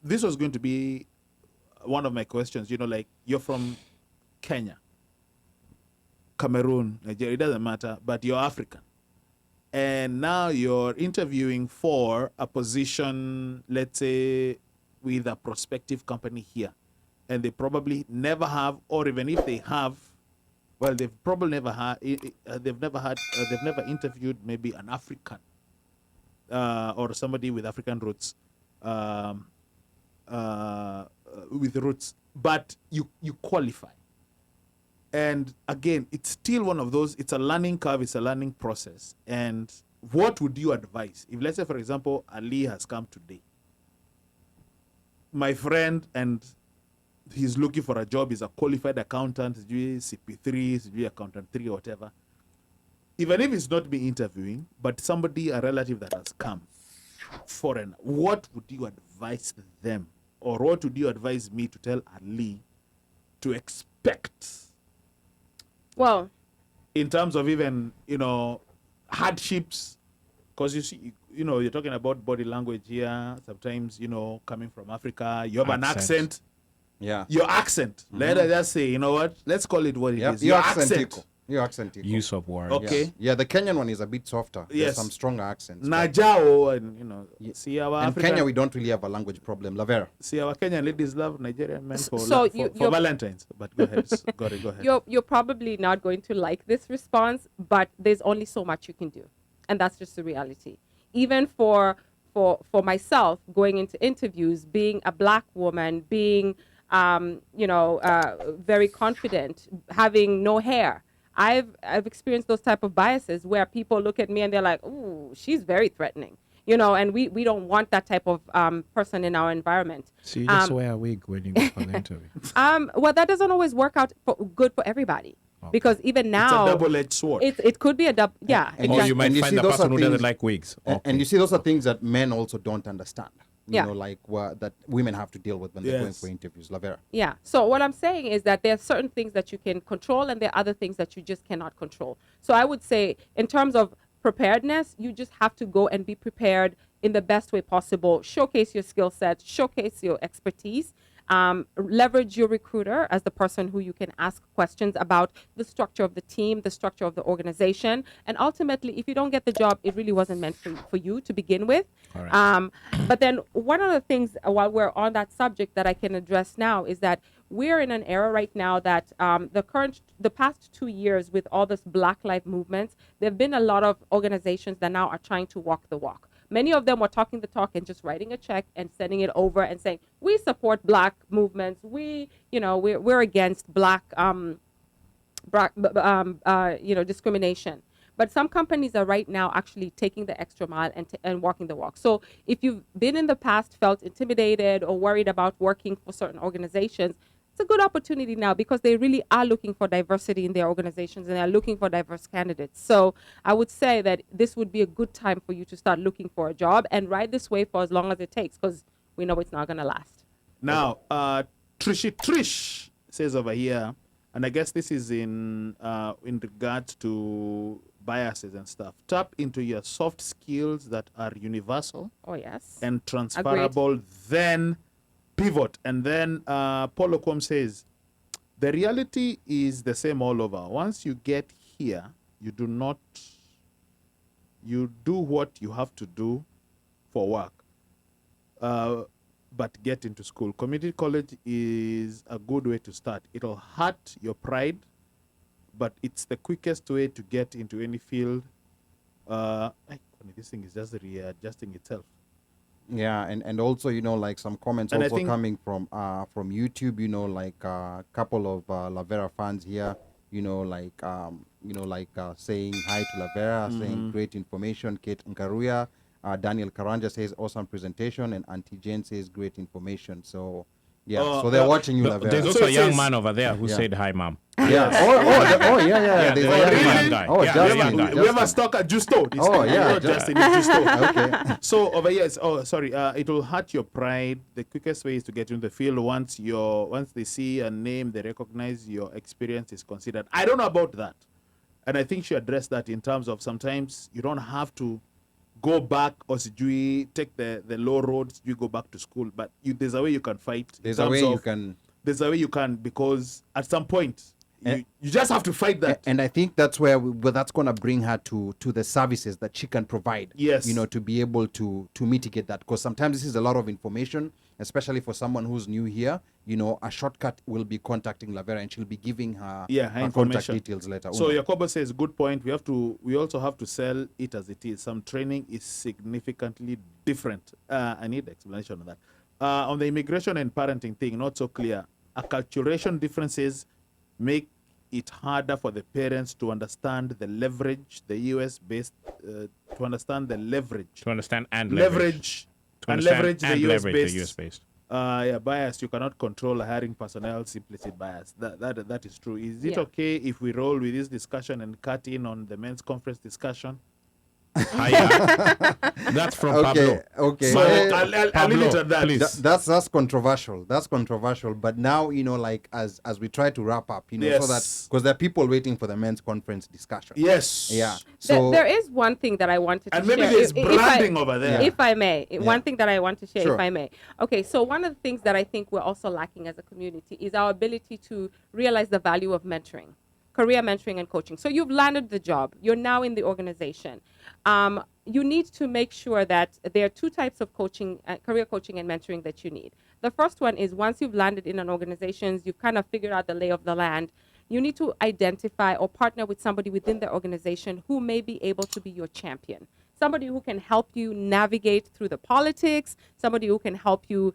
this was going to be one of my questions, you know, like you're from Kenya, Cameroon, Nigeria, it doesn't matter, but you're African. And now you're interviewing for a position, let's say, with a prospective company here. And they probably never have, or even if they have, well, they've probably never had, they've never interviewed maybe an African or somebody with African roots, with roots, but you qualify. And again, it's still one of those, it's a learning curve, it's a learning process. And what would you advise? If, let's say, for example, Ali has come today, my friend, and he's looking for a job, he's a qualified accountant, CP3, accountant 3 or whatever. Even if it's not me interviewing, but somebody, a relative that has come, foreign, what would you advise them? Or what would you advise me to tell Ali to expect? Well, in terms of even, you know, hardships, because you see, you know, you're talking about body language here. Sometimes, you know, coming from Africa, you have an accent. Yeah. Your accent. Let us just say, you know what? Let's call it what it is. Your accent. Your accent. Use of words. Okay. Yeah, the Kenyan one is a bit softer. There's Yes. some stronger accents. Najao, and you know, see our In African, Kenya, we don't really have a language problem. Lavera. see our Kenyan ladies love Nigerian men for, So for Valentine's. But go ahead, go ahead. you're probably not going to like this response, but there's only so much you can do, and that's just the reality. Even for myself, going into interviews, being a black woman, being very confident, having no hair. I've experienced those type of biases where people look at me and they're like, "Ooh, she's very threatening," you know, and we don't want that type of person in our environment. So you just wear a wig when you go for the interview. Well, that doesn't always work out good for everybody. Okay. Because even now, it's a double-edged sword. It could be a double, yeah. And Or you might And you find see the those person are who doesn't things- like wigs. And you see, those are things that men also don't understand. Yeah. You know, like that women have to deal with when they're going Yes. for interviews. Lavera. Yeah. So what I'm saying is that there are certain things that you can control and there are other things that you just cannot control. So I would say in terms of preparedness, you just have to go and be prepared in the best way possible. Showcase your skill set, showcase your expertise. Leverage your recruiter as the person who you can ask questions about the structure of the team, the structure of the organization. And ultimately, if you don't get the job, it really wasn't meant for you to begin with. All right. But then one of the things while we're on that subject that I can address now is that we're in an era right now that the past 2 years with all this Black Lives movements, there have been a lot of organizations that now are trying to walk the walk. Many of them were talking the talk and just writing a check and sending it over and saying, we support Black movements. We're against Black discrimination. But some companies are right now actually taking the extra mile and walking the walk. So if you've been in the past, felt intimidated or worried about working for certain organizations, it's a good opportunity now because they really are looking for diversity in their organizations and they're looking for diverse candidates. So I would say that this would be a good time for you to start looking for a job and ride this wave for as long as it takes because we know it's not going to last. Now, Trish says over here, and I guess this is in regards to biases and stuff. Tap into your soft skills that are universal Oh, yes. and transferable, then pivot. And then Paul Okwam says, the reality is the same all over. Once you get here, you do what you have to do for work, but get into school. Community college is a good way to start. It'll hurt your pride but it's the quickest way to get into any field. This thing is just readjusting itself. Yeah, and also, you know, like some comments And I also think- coming from YouTube, you know, like a couple of Lavera fans here, you know, like saying hi to Lavera, saying great information. Kate Nkaruya, Daniel Karanja says awesome presentation, and Auntie Jane says great information. So yeah, Oh, so they're watching you, There's Lavera. also So a it young says- man over there who Yeah. said hi, mom. Yeah. Yeah. There's a there's young a man. young guy. Oh, Yeah, Justin. there's a young guy. We have a Justin. stock at Justo. Oh, yeah, Not Justin is Justo. Okay. So over here, it will hurt your pride. The quickest way is to get into the field. Once they see a name, they recognize your experience is considered. I don't know about that, and I think she addressed that in terms of sometimes you don't have to go back or take the low roads. You go back to school, but there's a way you can fight. in There's a terms way you of- can. There's a way you can, because at some point you just have to fight that. And I think that's where that's going to bring her to the services that she can provide. Yes. You know, to be able to mitigate that, because sometimes this is a lot of information, especially for someone who's new here. You know, a shortcut will be contacting Lavera, and she'll be giving her her contact information. details later. So Uno. Jacobo says, good point. We also have to sell it as it is. Some training is significantly different. I need explanation on that. On the immigration and parenting thing, not so clear. Acculturation differences make it harder for the parents to understand the leverage, the US-based, to understand the leverage. To understand and Leverage. To And understand leverage the and leverage the US-based. US-based. Bias. You cannot control hiring personnel's implicit bias. That is true. Is it Yeah. okay if we roll with this discussion and cut in on the men's conference discussion? That's from Pablo. Okay. So Eh, I'll leave it Pablo, at that. please. that's controversial. That's controversial. But now, you know, like as we try to wrap up, you know, so that Yes. because there are people waiting for the men's conference discussion. Yes. Yeah. So there is one thing that I wanted to And maybe share. there's If branding over there. If I may, Yeah. one thing that I want to share, Sure. if I may. Okay, so one of the things that I think we're also lacking as a community is our ability to realize the value of mentoring, career mentoring and coaching. So you've landed the job. You're now in the organization. You need to make sure that there are two types of coaching, career coaching and mentoring that you need. The first one is once you've landed in an organization, you've kind of figured out the lay of the land, you need to identify or partner with somebody within the organization who may be able to be your champion. Somebody who can help you navigate through the politics, somebody who can help you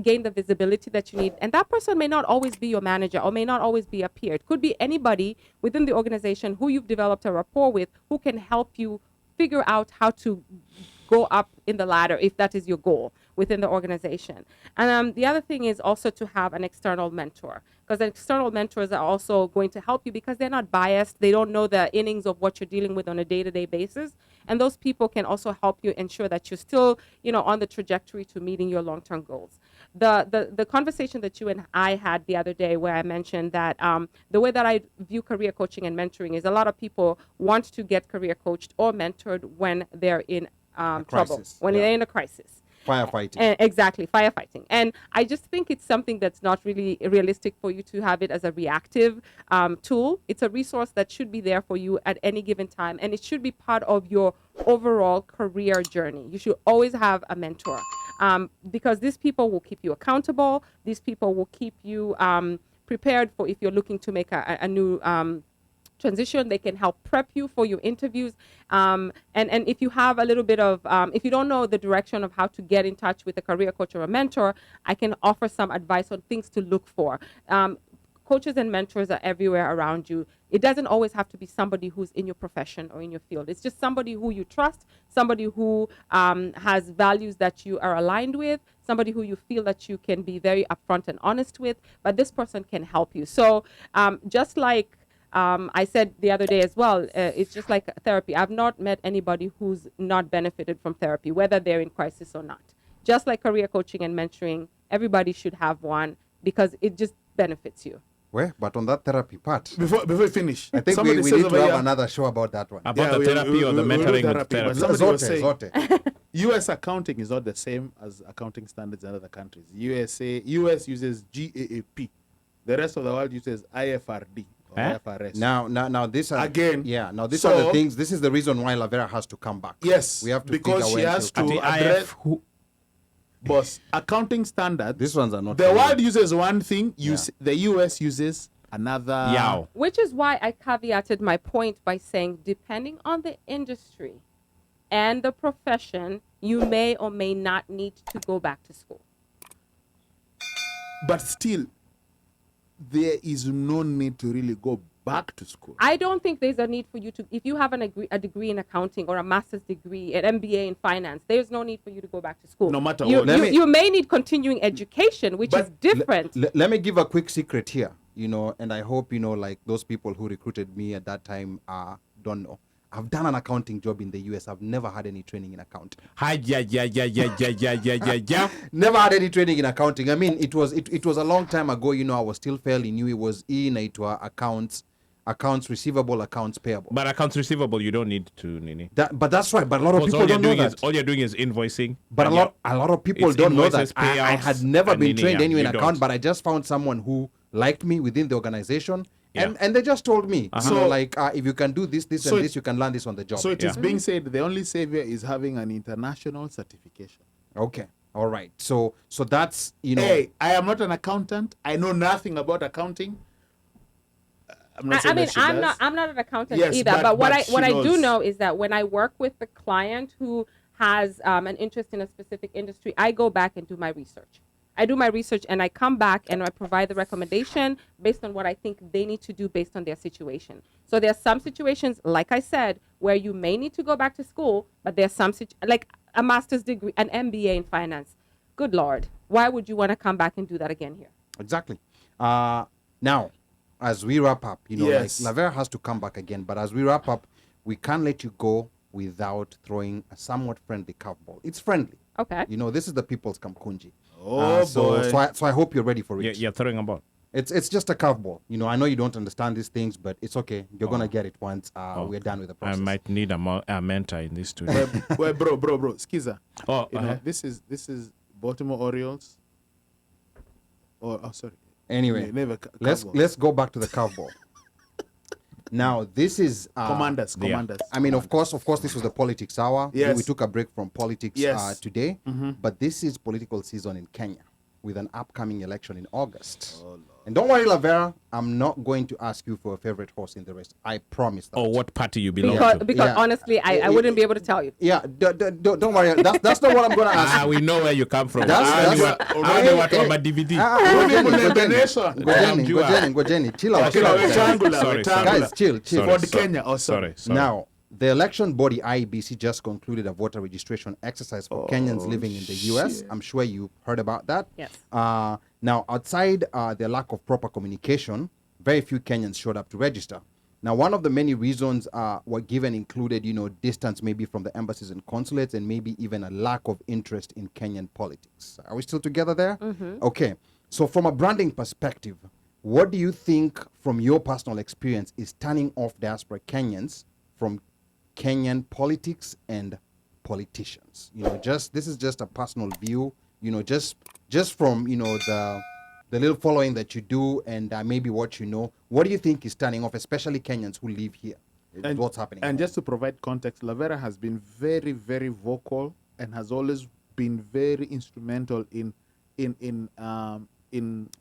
gain the visibility that you need. And that person may not always be your manager or may not always be a peer. It could be anybody within the organization who you've developed a rapport with who can help you figure out how to go up in the ladder if that is your goal within the organization. And the other thing is also to have an external mentor, because external mentors are also going to help you because they're not biased. They don't know the innings of what you're dealing with on a day-to-day basis. And those people can also help you ensure that you're still, you know, on the trajectory to meeting your long-term goals. The conversation that you and I had the other day where I mentioned that the way that I view career coaching and mentoring is a lot of people want to get career coached or mentored when they're in trouble, crisis, when yeah. they're in a crisis. firefighting. Exactly, firefighting. And I just think it's something that's not really realistic for you to have it as a reactive tool. It's a resource that should be there for you at any given time, and it should be part of your overall career journey. You should always have a mentor because these people will keep you accountable. These people will keep you prepared for if you're looking to make a new transition. They can help prep you for your interviews. And if you have a little bit of, if you don't know the direction of how to get in touch with a career coach or a mentor, I can offer some advice on things to look for. Coaches and mentors are everywhere around you. It doesn't always have to be somebody who's in your profession or in your field. It's just somebody who you trust, somebody who has values that you are aligned with, somebody who you feel that you can be very upfront and honest with, but this person can help you. So just like I said the other day as well, it's just like therapy. I've not met anybody who's not benefited from therapy, whether they're in crisis or not. Just like career coaching and mentoring, everybody should have one because it just benefits you. Well, but on that therapy part, Before we finish, I think somebody we says need to over have here- another show about that one. About Yeah, the we- therapy or the we'll do mentoring with therapy, but therapy. somebody was Zote, saying- zote. U.S. accounting is not the same as accounting standards in other countries. U.S. uses GAAP. The rest of the world uses IFRD or Eh? IFRS. Now this are, Again, Yeah, now these are the so- things. This is the reason why Lavera has to come back. Yes, we have to because figure she when has to- to The address. who? Boss, accounting standards. These ones are not. The for me. world uses one thing. Yeah. The U.S. uses another. Yow. Which is why I caveated my point by saying, depending on the industry and the profession, you may or may not need to go back to school. But still, there is no need to really go back to school. I don't think there's a need for you to, if you have a degree in accounting or a master's degree, an MBA in finance, there's no need for you to go back to school. No matter you, what. You may need continuing education, which is different. Let me give a quick secret here, and I hope, like those people who recruited me at that time don't know. I've done an accounting job in the US. I've never had any training in accounting. Yeah. Never had any training in accounting. I mean, it was a long time ago. I was still fairly new. It was accounts receivable, accounts payable. But accounts receivable, you don't need to, Nini. But that's right. But a lot of Because people don't know that. all you're doing is invoicing. But a lot of people it's don't know that. invoices, I had payouts, never and been Nini, trained yeah, anyway in you account, don't. but I just found someone who liked me within the organization. Yeah. And they just told me, So- if you can do this, So and this, you can learn this on the job. So it is being said the only savior is having an international certification. Okay. All right. So that's, Hey, I am not an accountant. I know nothing about accounting. I'm not saying that she does. I'm not an accountant Yes, either. but- But what but I she do knows. know is that when I work with the client who has an interest in a specific industry, I go back and do my research. I do my research and I come back and I provide the recommendation based on what I think they need to do based on their situation. So there are some situations, like I said, where you may need to go back to school, but there's some like a master's degree, an MBA in finance. Good Lord, why would you want to come back and do that again here? Exactly. Now, as we wrap up, Yes. like Lavera has to come back again, but as we wrap up, we can't let you go without throwing a somewhat friendly curveball. It's friendly. Okay. This is the people's Kamkunji. Oh, boy. So I hope you're ready for it. You're throwing a ball. It's just a curveball. I know you don't understand these things, but it's okay. You're gonna get it once we're done with the I process. might need a mentor in this studio. Well, bro, Skiza. Oh, This is Baltimore Orioles. Sorry. Anyway, Never let's go back to the curveball. Now this is Commanders. I mean, of course, this was the politics hour. Yes. We took a break from politics Yes. today, but this is political season in Kenya with an upcoming election in August. And don't worry, Lavera, I'm not going to ask you for a favorite horse in the race. I promise that. or what party you belong to. Because Yeah. honestly, I wouldn't be able to tell you. Yeah, don't worry. That's not what I'm going to ask. We know where you come from. That's- DVD. Ngojeni, chill out. Sorry. Guys, chill. For Kenya. Oh, Sorry. Now, the election body IEBC just concluded a voter registration exercise for Kenyans living in the US. I'm sure you heard about that. Yes. Now, outside the lack of proper communication, very few Kenyans showed up to register. Now, one of the many reasons were given included, distance maybe from the embassies and consulates, and maybe even a lack of interest in Kenyan politics. Are we still together there? Okay. So from a branding perspective, what do you think from your personal experience is turning off diaspora Kenyans from Kenyan politics and politicians? This is just a personal view, just from, the little following that you do and maybe what you know. What do you think is turning off, especially Kenyans who live here? What's happening? And just to provide context, Lavera has been very, very vocal and has always been very instrumental in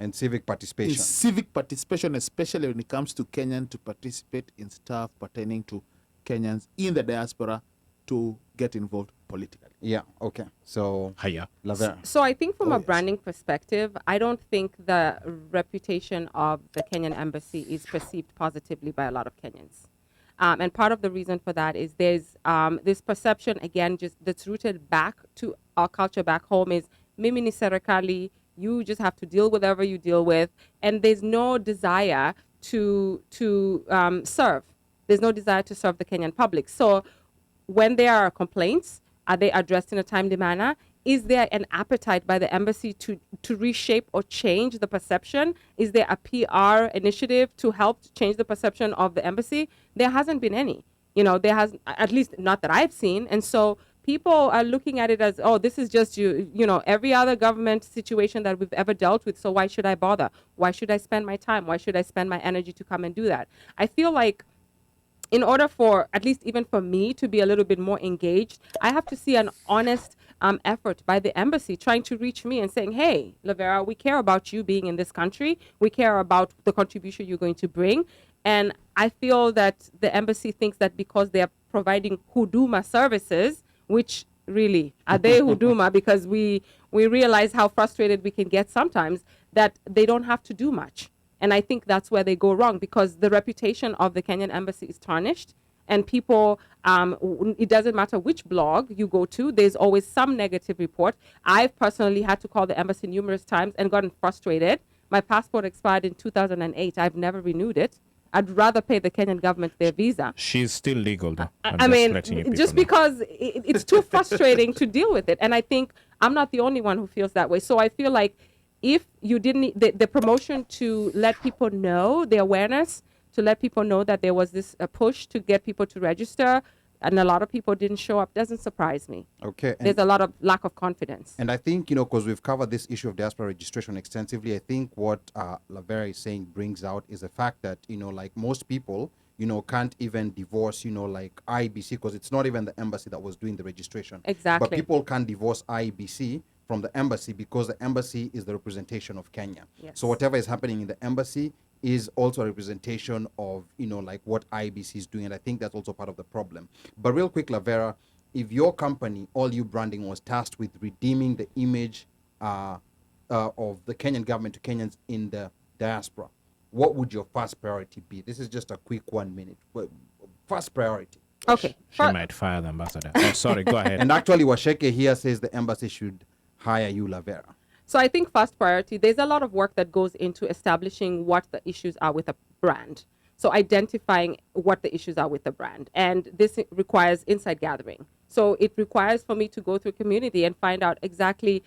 and civic participation. civic participation, especially when it comes to Kenyan to participate in stuff pertaining to Kenyans in the diaspora to get involved politically. Yeah, okay. So, Hiya. Lavera. So I think from Oh, a yes. branding perspective, I don't think the reputation of the Kenyan embassy is perceived positively by a lot of Kenyans. And part of the reason for that is there's this perception, again, just that's rooted back to our culture back home is mimi ni serikali, you just have to deal with whatever you deal with, and there's no desire to serve. There's no desire to serve the Kenyan public. So when there are complaints, are they addressed in a timely manner? Is there an appetite by the embassy to reshape or change the perception? Is there a PR initiative to help change the perception of the embassy? There hasn't been any. There has, at least not that I've seen. And so people are looking at it as, oh, this is just every other government situation that we've ever dealt with. So why should I bother? Why should I spend my time? Why should I spend my energy to come and do that? I feel like in order for, at least even for me, to be a little bit more engaged, I have to see an honest effort by the embassy trying to reach me and saying, hey, Lavera, we care about you being in this country. We care about the contribution you're going to bring. And I feel that the embassy thinks that because they are providing huduma services, which really are they huduma, because we realize how frustrated we can get sometimes, that they don't have to do much. And I think that's where they go wrong, because the reputation of the Kenyan embassy is tarnished. And people, it doesn't matter which blog you go to, there's always some negative report. I've personally had to call the embassy numerous times and gotten frustrated. My passport expired in 2008. I've never renewed it. I'd rather pay the Kenyan government their visa. She's still legal, though. I mean, just because it's too frustrating to deal with it. And I think I'm not the only one who feels that way. So I feel like if you didn't, the promotion to let people know, the awareness, to let people know that there was this push to get people to register, and a lot of people didn't show up, doesn't surprise me. Okay. There's a lot of lack of confidence. And I think, because we've covered this issue of diaspora registration extensively, I think what Lavera is saying brings out is the fact that, like most people, can't even divorce, like IBC, because it's not even the embassy that was doing the registration. Exactly. But people can't divorce IBC from the embassy because the embassy is the representation of Kenya. Yes. So whatever is happening in the embassy is also a representation of, like what IBC is doing. And I think that's also part of the problem. But real quick, Lavera, if your company, All You Branding, was tasked with redeeming the image of the Kenyan government to Kenyans in the diaspora, what would your first priority be? This is just a quick 1 minute. First priority. Okay. She might fire the ambassador. Oh, sorry, go ahead. And actually, Washeke here says the embassy should hire you, Lavera. So I think first priority, there's a lot of work that goes into establishing what the issues are with a brand. So identifying what the issues are with the brand. And this requires insight gathering. So it requires for me to go through community and find out exactly,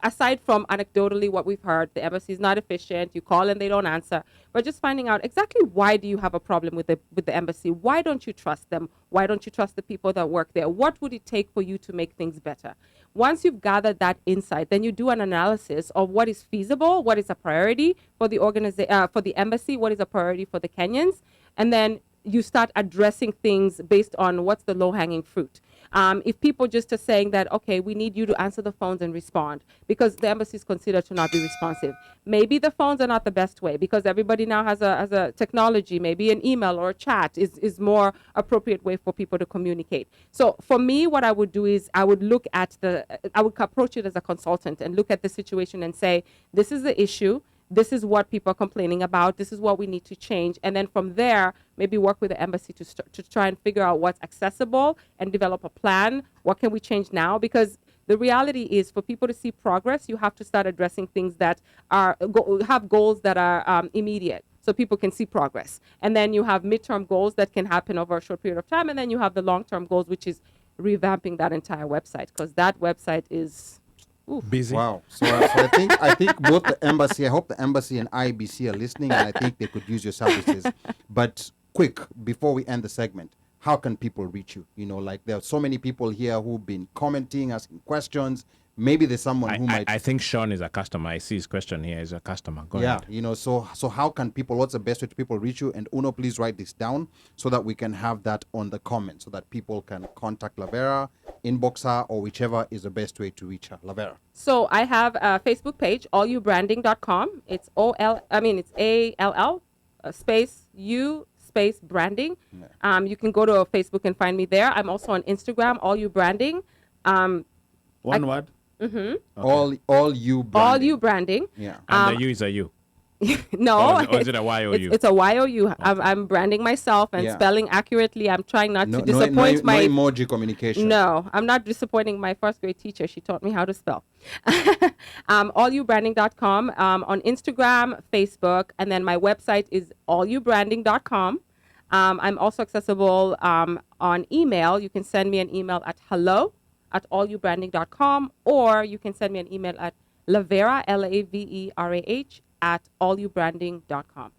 aside from anecdotally what we've heard, the embassy is not efficient, you call and they don't answer, but just finding out exactly why do you have a problem with the embassy? Why don't you trust them? Why don't you trust the people that work there? What would it take for you to make things better? Once you've gathered that insight, then you do an analysis of what is feasible, what is a priority for the for the embassy, what is a priority for the Kenyans, and then you start addressing things based on what's the low-hanging fruit. If people just are saying that, okay, we need you to answer the phones and respond because the embassy is considered to not be responsive. Maybe the phones are not the best way because everybody now has a technology. Maybe an email or a chat is more appropriate way for people to communicate. So for me, what I would do is I would approach it as a consultant and look at the situation and say, this is the issue. This is what people are complaining about. This is what we need to change. And then from there, maybe work with the embassy to try and figure out what's accessible and develop a plan. What can we change now? Because the reality is for people to see progress, you have to start addressing things that have goals that are immediate so people can see progress. And then you have midterm goals that can happen over a short period of time. And then you have the long-term goals, which is revamping that entire website because that website is... Oof. Busy. Wow. So I think both the embassy, I hope the embassy and IBC are listening, and I think they could use your services. But quick, before we end the segment, how can people reach you? Like there are so many people here who've been commenting, asking questions. Maybe there's someone who might... I think Sean is a customer. I see his question here. He's a customer. Go ahead. So how can people, what's the best way to people reach you? And Uno, please write this down so that we can have that on the comments so that people can contact Lavera, inbox her, or whichever is the best way to reach her. Lavera. So I have a Facebook page, allubranding.com. It's ALL space U space branding. Yeah. You can go to Facebook and find me there. I'm also on Instagram, allubranding. One word? Mm-hmm. Okay. All you branding. All you branding. Yeah. And the U is a U. No. Or is it a Y-O-U? It's a Y-O-U. Okay. I'm branding myself and spelling accurately. I'm trying not to disappoint my... No emoji communication. No, I'm not disappointing my first grade teacher. She taught me how to spell. allubranding.com, on Instagram, Facebook, and then my website is allubranding.com. I'm also accessible on email. You can send me an email at hello@allubranding.com, or you can send me an email at LAVERAH, LAVERAH, at allubranding.com.